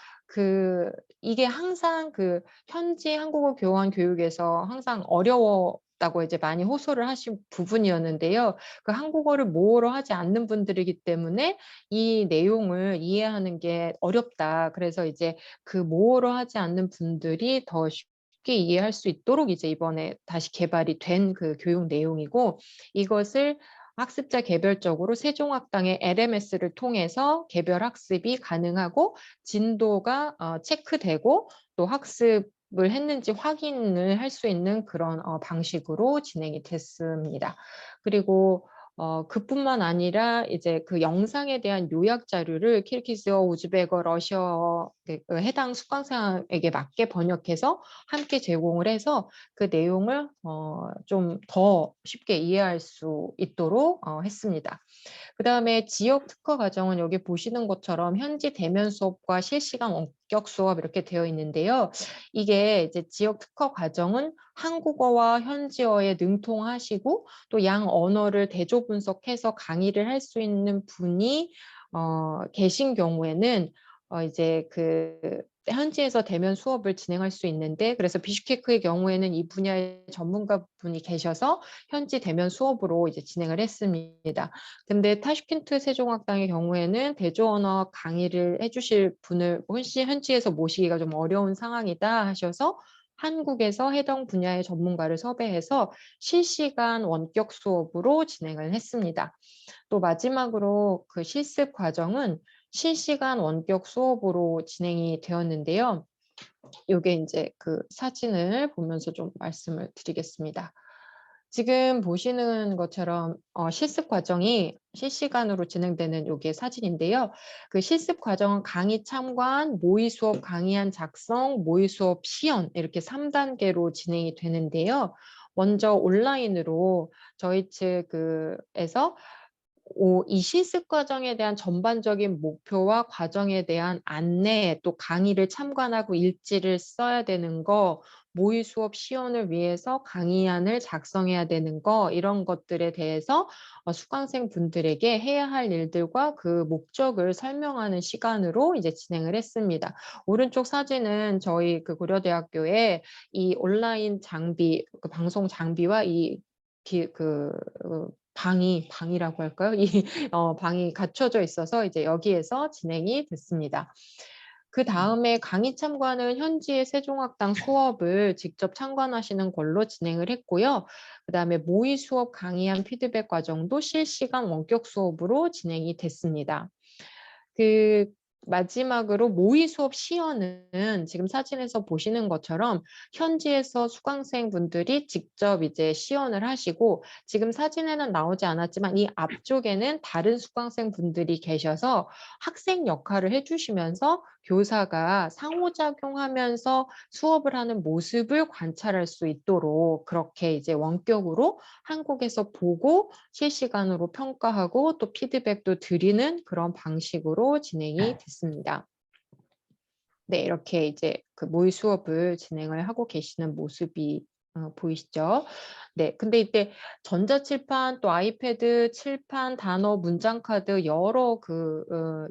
이게 항상 그 현지 한국어 교원 교육에서 항상 어려웠다고 이제 많이 호소를 하신 부분이었는데요. 그 한국어를 모어로 하지 않는 분들이기 때문에 이 내용을 이해하는 게 어렵다. 그래서 이제 그 모어로 하지 않는 분들이 더 쉽게 이해할 수 있도록 이제 이번에 다시 개발이 된 그 교육 내용이고 이것을 학습자 개별적으로 세종학당의 LMS를 통해서 개별 학습이 가능하고 진도가 체크되고 또 학습을 했는지 확인을 할 수 있는 그런 방식으로 진행이 됐습니다. 그리고 그뿐만 아니라 이제 그 영상에 대한 요약 자료를 키르기스어, 우즈베거, 러시아어 해당 수강생에게 맞게 번역해서 함께 제공을 해서 그 내용을 좀 더 쉽게 이해할 수 있도록 했습니다. 그다음에 지역 특화 과정은 여기 보시는 것처럼 현지 대면 수업과 실시간 원격 수업 이렇게 되어 있는데요. 이게 이제 지역 특화 과정은 한국어와 현지어에 능통하시고 또 양 언어를 대조 분석해서 강의를 할 수 있는 분이 계신 경우에는 이제 현지에서 대면 수업을 진행할 수 있는데 그래서 비슈케크의 경우에는 이 분야의 전문가분이 계셔서 현지 대면 수업으로 이제 진행을 했습니다. 근데 타슈켄트 세종학당의 경우에는 대조 언어 강의를 해주실 분을 현지에서 모시기가 좀 어려운 상황이다 하셔서 한국에서 해당 분야의 전문가를 섭외해서 실시간 원격 수업으로 진행을 했습니다. 또 마지막으로 그 실습 과정은 실시간 원격 수업으로 진행이 되었는데요. 이게 이제 그 사진을 보면서 좀 말씀을 드리겠습니다. 지금 보시는 것처럼 실습 과정이 실시간으로 진행되는 요게 사진인데요. 그 실습 과정은 강의 참관, 모의 수업 강의안 작성, 모의 수업 시연 이렇게 3단계로 진행이 되는데요. 먼저 온라인으로 저희 측에서 이 실습 과정에 대한 전반적인 목표와 과정에 대한 안내, 또 강의를 참관하고 일지를 써야 되는 거, 모의 수업 시연을 위해서 강의안을 작성해야 되는 거, 이런 것들에 대해서 수강생 분들에게 해야 할 일들과 그 목적을 설명하는 시간으로 이제 진행을 했습니다. 오른쪽 사진은 저희 그 고려대학교의 이 온라인 장비, 그 방송 장비와 방이라고 할까요? 이 방이 갖춰져 있어서 이제 여기에서 진행이 됐습니다. 그 다음에 강의 참관은 현지의 세종학당 수업을 직접 참관하시는 걸로 진행을 했고요. 그 다음에 모의 수업 강의한 피드백 과정도 실시간 원격 수업으로 진행이 됐습니다. 그 마지막으로 모의 수업 시연은 지금 사진에서 보시는 것처럼 현지에서 수강생분들이 직접 이제 시연을 하시고, 지금 사진에는 나오지 않았지만 이 앞쪽에는 다른 수강생분들이 계셔서 학생 역할을 해주시면서 교사가 상호작용하면서 수업을 하는 모습을 관찰할 수 있도록 그렇게 이제 원격으로 한국에서 보고 실시간으로 평가하고 또 피드백도 드리는 그런 방식으로 진행이 됐습니다. 네, 이렇게 이제 그 모의 수업을 진행을 하고 계시는 모습이 보이시죠? 네, 근데 이때 전자칠판 또 아이패드, 칠판, 단어, 문장카드 여러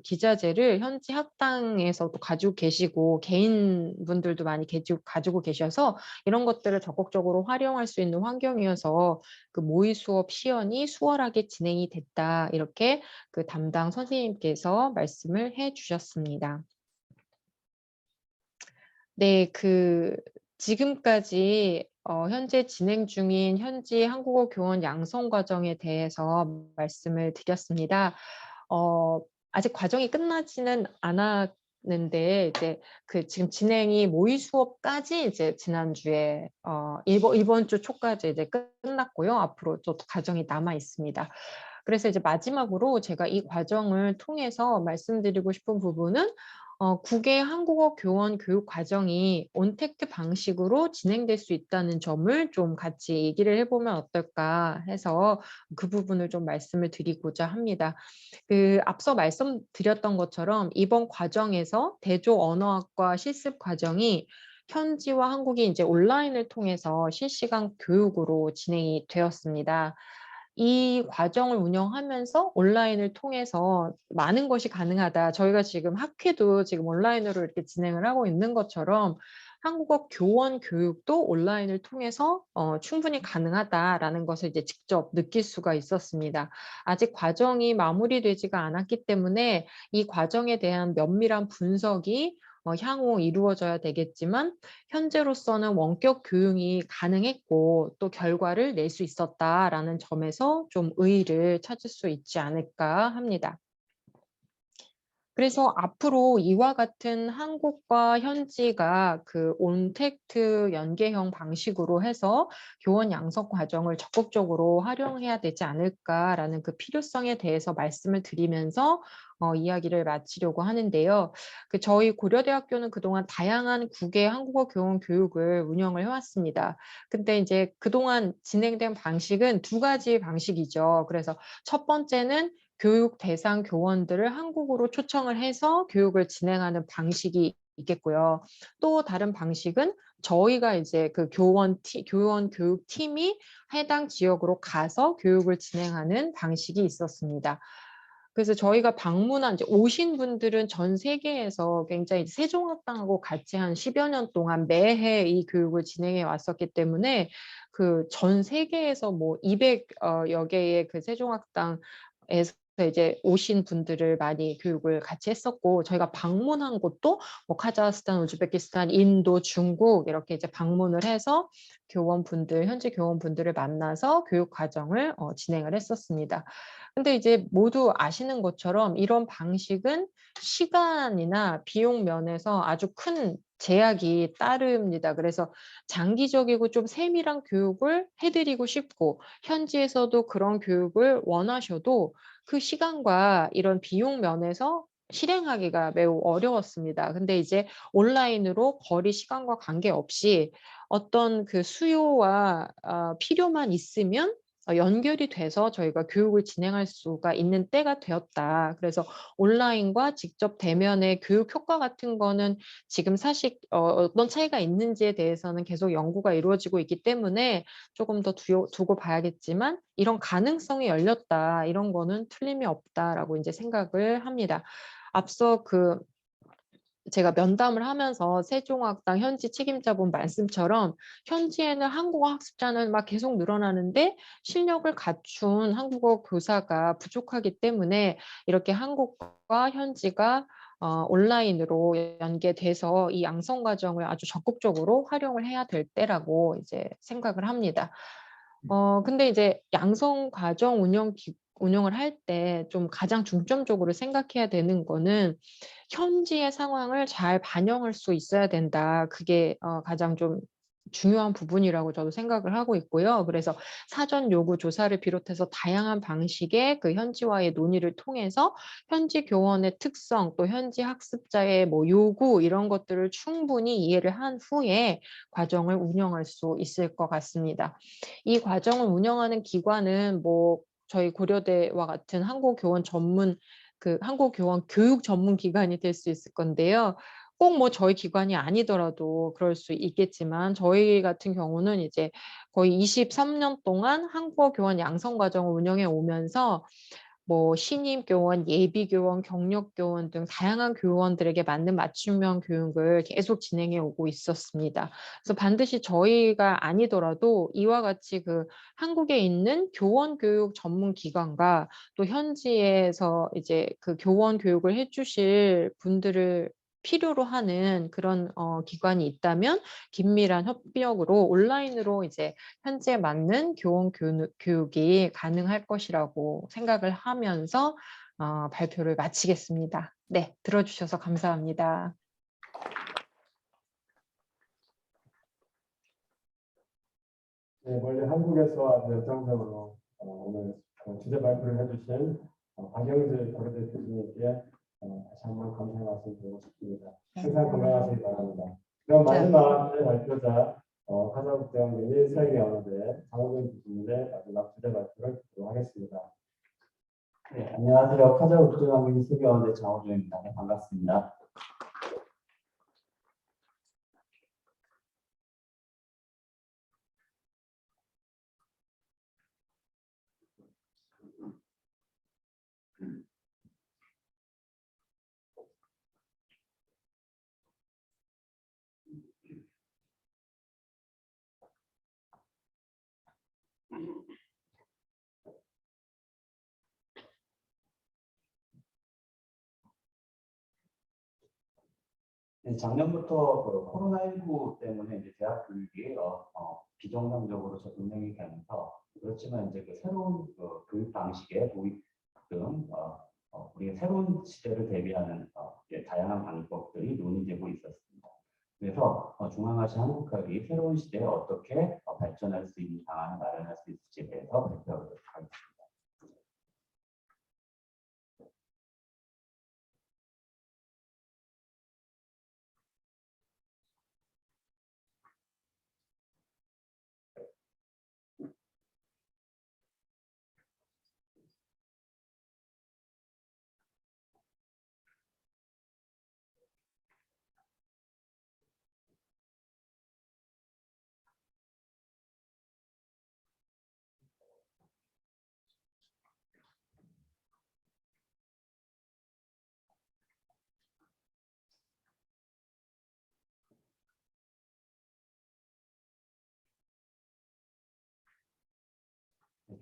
기자재를 현지 학당에서도 가지고 계시고 개인 분들도 많이 가지고 계셔서 이런 것들을 적극적으로 활용할 수 있는 환경이어서 그 모의 수업 시연이 수월하게 진행이 됐다. 이렇게 그 담당 선생님께서 말씀을 해 주셨습니다. 네, 지금까지 현재 진행 중인 현지 한국어 교원 양성 과정에 대해서 말씀을 드렸습니다. 아직 과정이 끝나지는 않았는데 이제 지금 진행이 모의 수업까지 이제 지난주에 이번 주 초까지 이제 끝났고요. 앞으로 또 과정이 남아 있습니다. 그래서 이제 마지막으로 제가 이 과정을 통해서 말씀드리고 싶은 부분은 국외 한국어 교원 교육 과정이 온택트 방식으로 진행될 수 있다는 점을 좀 같이 얘기를 해보면 어떨까 해서 그 부분을 좀 말씀을 드리고자 합니다. 앞서 말씀드렸던 것처럼 이번 과정에서 대조 언어학과 실습 과정이 현지와 한국이 이제 온라인을 통해서 실시간 교육으로 진행이 되었습니다. 이 과정을 운영하면서 온라인을 통해서 많은 것이 가능하다. 저희가 지금 학회도 지금 온라인으로 이렇게 진행을 하고 있는 것처럼 한국어 교원 교육도 온라인을 통해서 충분히 가능하다라는 것을 이제 직접 느낄 수가 있었습니다. 아직 과정이 마무리되지가 않았기 때문에 이 과정에 대한 면밀한 분석이 향후 이루어져야 되겠지만 현재로서는 원격 교육이 가능했고 또 결과를 낼 수 있었다라는 점에서 좀 의의를 찾을 수 있지 않을까 합니다. 그래서 앞으로 이와 같은 한국과 현지가 온택트 연계형 방식으로 해서 교원 양성 과정을 적극적으로 활용해야 되지 않을까라는 그 필요성에 대해서 말씀을 드리면서 이야기를 마치려고 하는데요. 저희 고려대학교는 그동안 다양한 국외 한국어 교원 교육을 운영을 해왔습니다. 근데 이제 그동안 진행된 방식은 두 가지 방식이죠. 그래서 첫 번째는 교육 대상 교원들을 한국으로 초청을 해서 교육을 진행하는 방식이 있겠고요. 또 다른 방식은 저희가 이제 교원 교육팀이 해당 지역으로 가서 교육을 진행하는 방식이 있었습니다. 그래서 저희가 이제 오신 분들은 전 세계에서 굉장히 세종학당하고 같이 한 10여 년 동안 매해 이 교육을 진행해 왔었기 때문에 전 세계에서 뭐 200여 개의 세종학당에서 이제 오신 분들을 많이 교육을 같이 했었고, 저희가 방문한 곳도 뭐 카자흐스탄, 우즈베키스탄, 인도, 중국 이렇게 이제 방문을 해서 현지 교원분들을 만나서 교육 과정을 진행을 했었습니다. 근데 이제 모두 아시는 것처럼 이런 방식은 시간이나 비용 면에서 아주 큰 제약이 따릅니다. 그래서 장기적이고 좀 세밀한 교육을 해드리고 싶고 현지에서도 그런 교육을 원하셔도 그 시간과 이런 비용 면에서 실행하기가 매우 어려웠습니다. 근데 이제 온라인으로 거리 시간과 관계없이 어떤 수요와 필요만 있으면 연결이 돼서 저희가 교육을 진행할 수가 있는 때가 되었다. 그래서 온라인과 직접 대면의 교육 효과 같은 거는 지금 사실 어떤 차이가 있는지에 대해서는 계속 연구가 이루어지고 있기 때문에 조금 더 두고 봐야겠지만 이런 가능성이 열렸다. 이런 거는 틀림이 없다라고 이제 생각을 합니다. 앞서 제가 면담을 하면서 세종학당 현지 책임자분 말씀처럼 현지에는 한국어 학습자는 막 계속 늘어나는데 실력을 갖춘 한국어 교사가 부족하기 때문에 이렇게 한국과 현지가 온라인으로 연계돼서 이 양성 과정을 아주 적극적으로 활용을 해야 될 때라고 이제 생각을 합니다. 근데 이제 양성 과정 운영을 할 때 좀 가장 중점적으로 생각해야 되는 거는 현지의 상황을 잘 반영할 수 있어야 된다. 그게 가장 좀 중요한 부분이라고 저도 생각을 하고 있고요. 그래서 사전 요구 조사를 비롯해서 다양한 방식의 그 현지와의 논의를 통해서 현지 교원의 특성, 또 현지 학습자의 뭐 요구 이런 것들을 충분히 이해를 한 후에 과정을 운영할 수 있을 것 같습니다. 이 과정을 운영하는 기관은 뭐 저희 고려대와 같은 한국교원 교육 전문 기관이 될 수 있을 건데요. 꼭 뭐 저희 기관이 아니더라도 그럴 수 있겠지만 저희 같은 경우는 이제 거의 23년 동안 한국어 교원 양성 과정을 운영해 오면서 뭐 신입 교원, 예비 교원, 경력 교원 등 다양한 교원들에게 맞는 맞춤형 교육을 계속 진행해 오고 있었습니다. 그래서 반드시 저희가 아니더라도 이와 같이 그 한국에 있는 교원 교육 전문 기관과 또 현지에서 이제 그 교원 교육을 해주실 분들을 필요로 하는 그런 기관이 있다면 긴밀한 협력으로 온라인으로 이제 현지에 맞는 교원 교육이 가능할 것이라고 생각을 하면서 발표를 마치겠습니다. 네, 들어주셔서 감사합니다. 네, 원래 한국에서 아주 열정적으로 오늘 주제 발표를 해주신 박영재 고려대 교수님께 다시 한번 감사의 말씀 드리고 싶습니다. 항상 건강하시기 바랍니다. 그럼 마지막 주제 발표자 가자국대학교 및 서희대학원대 장호준 교수님의 마지막 주제 발표를 듣도록 하겠습니다. 네, 안녕하세요. 카자흐 수교원대 장호준입니다. 네, 반갑습니다. 네, 작년부터 그 코로나19 때문에 이제 대학 교육이 비정상적으로 운행이 되면서 그렇지만 이제 그 새로운 교육 방식의 도입 등 우리의 새로운 시대를 대비하는 다양한 방법들이 논의되고 있었습니다. 그래서 중앙아시아 한국학이 새로운 시대에 어떻게 발전할 수 있는 방안을 마련할 수 있을지에 대해서 발표하도록 하겠습니다.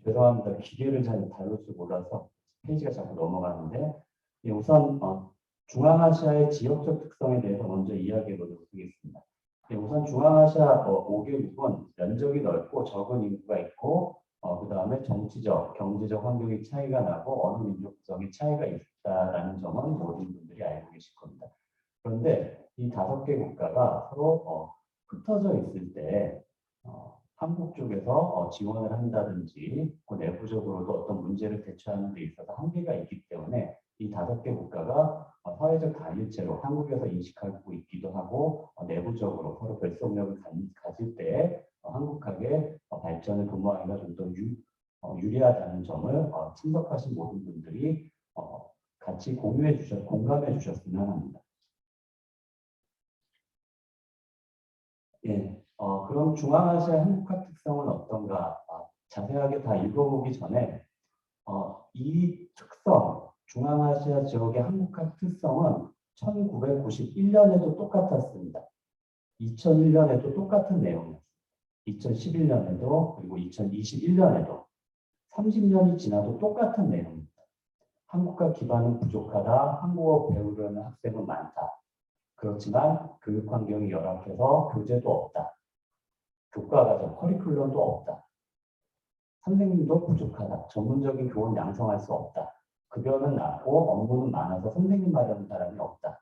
죄송합니다. 기계를 잘 다룰 줄 몰라서 페이지가 자꾸 넘어가는데 우선 중앙아시아의 지역적 특성에 대해서 먼저 이야기해 보도록 하겠습니다. 우선 중앙아시아 5개국은 면적이 넓고 적은 인구가 있고 그 다음에 정치적, 경제적 환경의 차이가 나고 어느 민족 구성의 차이가 있다라는 점은 모든 분들이 알고 계실 겁니다. 그런데 이 5개 국가가 서로 흩어져 있을 때 한국 쪽에서 지원을 한다든지 그 내부적으로도 어떤 문제를 대처하는 데 있어서 한계가 있기 때문에 이 5개 국가가 사회적 단일체로 한국에서 인식하고 있기도 하고 내부적으로 서로 결속력을 가질 때 한국학의 발전을 도모하기가 좀 더 유리하다는 점을 참석하신 모든 분들이 같이 공감해 주셨으면 합니다. 예, 그럼 중앙아시아 한국학 특성은 어떤가? 자세하게 다 읽어보기 전에 이 특성, 중앙아시아 지역의 한국학 특성은 1991년에도 똑같았습니다. 2001년에도 똑같은 내용이었습니다. 2011년에도 그리고 2021년에도 30년이 지나도 똑같은 내용입니다. 한국과 기반은 부족하다. 한국어 배우려는 학생은 많다. 그렇지만 교육 환경이 열악해서 교재도 없다. 교과과정, 커리큘럼도 없다. 선생님도 부족하다. 전문적인 교원 양성할 수 없다. 급여는 낮고 업무는 많아서 선생님 하려는 사람이 없다.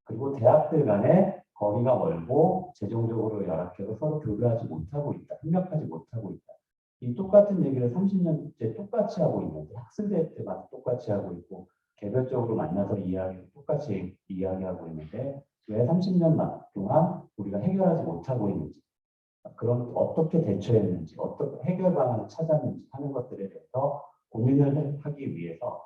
그리고 대학들 간에 거리가 멀고 재정적으로 열악해서 서로 교류하지 못하고 있다. 협력하지 못하고 있다. 이 똑같은 얘기를 30년째 똑같이 하고 있는데 학술대회 때마다 똑같이 하고 있고 개별적으로 만나서 똑같이 이야기하고 있는데 왜 30년 동안 우리가 해결하지 못하고 있는지, 그럼 어떻게 대처했는지, 어떻게 해결 방안을 찾았는지 하는 것들에 대해서 고민을 하기 위해서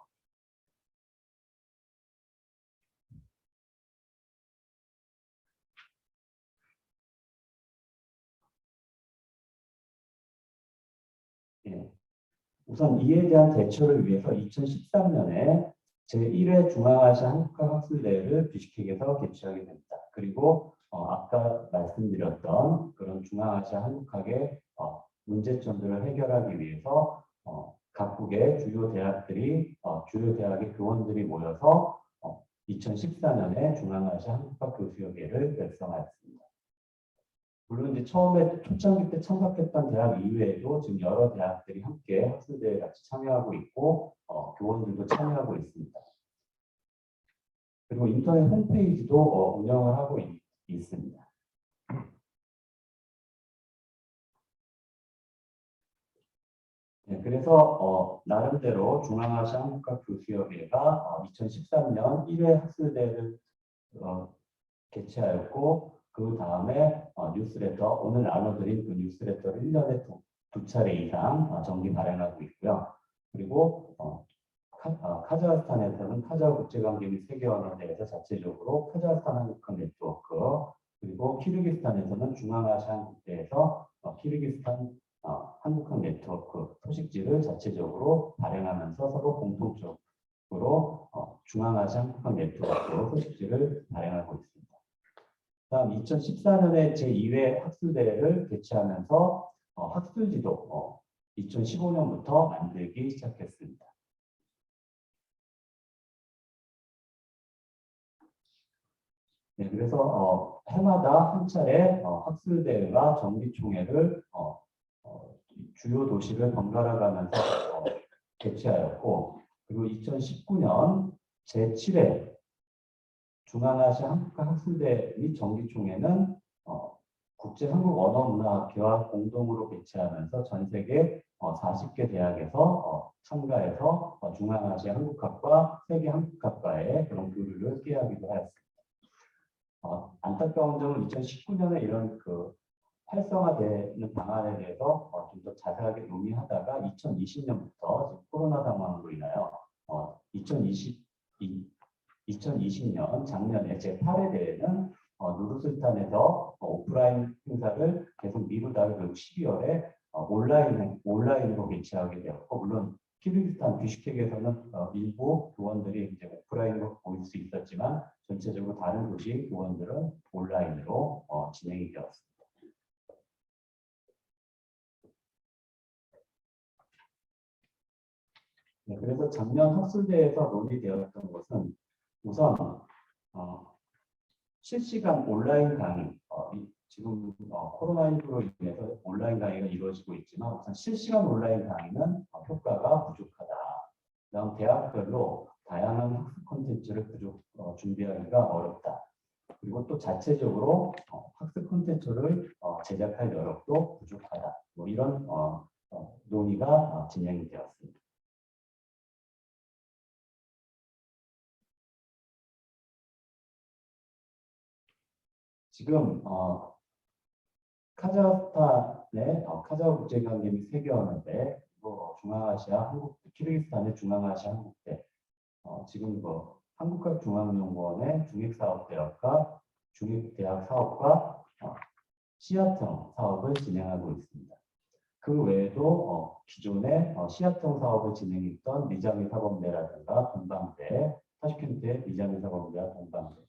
우선 이에 대한 대처를 위해서 2013년에 제1회 중앙아시아 한국학술대회를 비슈케크에서 개최하게 됩니다. 그리고 아까 말씀드렸던 그런 중앙아시아 한국학의 문제점들을 해결하기 위해서 각국의 주요 대학의 교원들이 모여서 2014년에 중앙아시아 한국학 교수협의회를 결성하였습니다. 물론 이제 처음에 초창기 때 참석했던 대학 이외에도 지금 여러 대학들이 함께 학술대회에 같이 참여하고 있고 교원들도 참여하고 있습니다. 그리고 인터넷 홈페이지도 운영을 하고 있습니다. 네, 그래서 나름대로 중앙아시아 한국학 교수협의회가 2013년 1회 학술대회를 개최하였고 그 다음에 뉴스레터, 오늘 나눠드린 그 뉴스레터를 1년에 두 차례 이상 정기 발행하고 있고요. 그리고 카자흐스탄에서는 카자흐 국제관계 및 세계언어대에서 자체적으로 카자흐스탄 한국학 네트워크, 그리고 키르기스탄에서는 중앙아시아 한국대에서 키르기스탄 한국학 네트워크 소식지를 자체적으로 발행하면서 서로 공통적으로 중앙아시아 한국학 네트워크 소식지를 발행하고 있습니다. 다음 2014년에 제2회 학술대회를 개최하면서 학술지도 2015년부터 만들기 시작했습니다. 네, 그래서 해마다 한 차례 학술대회와 정기총회를 주요 도시를 번갈아 가면서 개최하였고, 그리고 2019년 제7회 중앙아시아 한국학 학술대 및 정기총회는 국제한국언어문화학회와 공동으로 개최하면서 전 세계 40개 대학에서 참가해서 중앙아시아 한국학과 세계 한국학과의 그런 교류를 깨하기도 하였습니다. 안타까운 점은 2019년에 이런 그 활성화되는 방안에 대해서 좀 더 자세하게 논의하다가 2020년부터 코로나 상황으로 인하여 2020년 작년에 제8회 대회는 누르술탄에서 오프라인 행사를 계속 미루다가 결국 12월에 온라인으로 개최하게 되었고, 물론 키르기스탄 비슈케크에서는 일부 교원들이 이제 오프라인으로 모일 수 있었지만 전체적으로 다른 도시 교원들은 온라인으로 진행이 되었습니다. 네, 그래서 작년 학술대회에서 논의되었던 것은 우선 실시간 온라인 강의, 지금 코로나19로 인해서 온라인 강의가 이루어지고 있지만 우선 실시간 온라인 강의는 효과가 부족하다. 그다음 대학별로 다양한 학습 콘텐츠를 준비하기가 어렵다. 그리고 또 자체적으로 학습 콘텐츠를 제작할 여력도 부족하다. 뭐 이런 논의가 진행이 되었습니다. 지금 카자흐스탄의 카자흐 국제관계 및 세계언어대, 그리고 중앙아시아 한국대, 키르기스탄의 중앙아시아 한국대, 지금 한국학중앙연구원의 중익사업대학과 중익대학 사업과 시아청 사업을 진행하고 있습니다. 그 외에도 기존에 시아청 사업을 진행했던 리자미 사범대라든가 동방대, 타슈켄트의 리자미 사범대와 동방대,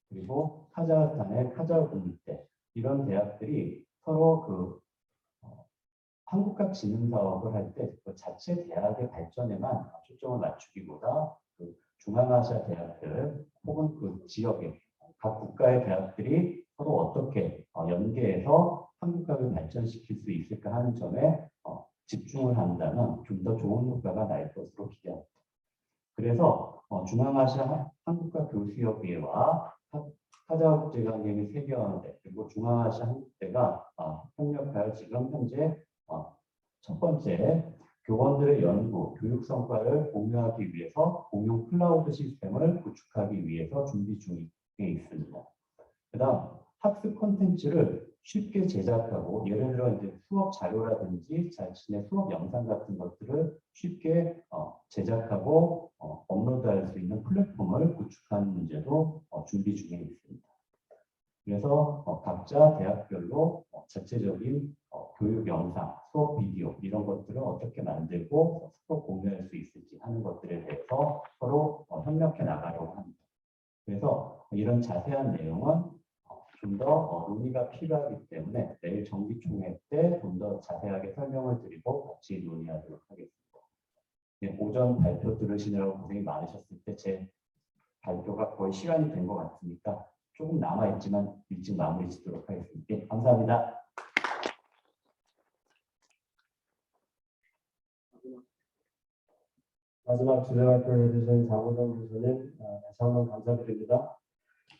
그리고 카자흐스탄의 카자흐 국립대, 이런 대학들이 서로 한국학 진흥 사업을 할 때 그 자체 대학의 발전에만 초점을 맞추기보다 그 중앙아시아 대학들 혹은 그 지역의 각 국가의 대학들이 서로 어떻게 연계해서 한국학을 발전시킬 수 있을까 하는 점에 집중을 한다면 좀 더 좋은 효과가 날 것으로 기대합니다. 그래서 중앙아시아 한국학 교수협의회와 타자국제관계 및 세계화대 그리고 중앙아시아 한국대가 협력하여 지금 현재 첫 번째 교원들의 연구, 교육 성과를 공유하기 위해서 공용 클라우드 시스템을 구축하기 위해서 준비 중에 있습니다. 그다음 학습 콘텐츠를 쉽게 제작하고 예를 들어 이제 수업 자료라든지 자신의 수업 영상 같은 것들을 쉽게 제작하고 업로드할 수 있는 플랫폼을 구축하는 문제도 준비 중에 있습니다. 그래서 각자 대학별로 자체적인 교육 영상, 수업 비디오 이런 것들을 어떻게 만들고 서로 공유할 수 있을지 하는 것들에 대해서 서로 협력해 나가려고 합니다. 그래서 이런 자세한 내용은 좀 더 논의가 필요하기 때문에 내일 정기총회 때 좀 더 자세하게 설명을 드리고 같이 논의하도록 하겠습니다. 네, 오전 발표 들으시느라고 고생이 많으셨을 때 제 발표가 거의 시간이 된 것 같으니까 조금 남아있지만 일찍 마무리 짓도록 하겠습니다. 네, 감사합니다. 마지막 주제 발표를 해주신 장호정 교수님 다시 한번 감사드립니다.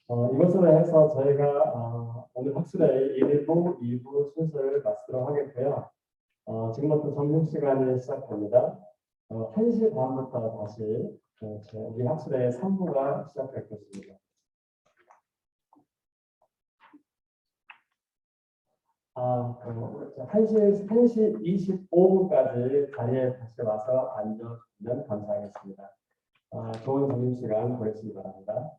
이것으로 해서 저희가 오늘 학술의 1부, 2부 순서를 마치도록 하겠고요. 지금부터 점심시간이 시작됩니다. 1시 반부터 다시 우리 학술의 3부가 시작될 것입니다. 1시 25분까지 자리에 다시 와서 앉아주시면 감사하겠습니다. 좋은 점심시간 보내시기 바랍니다.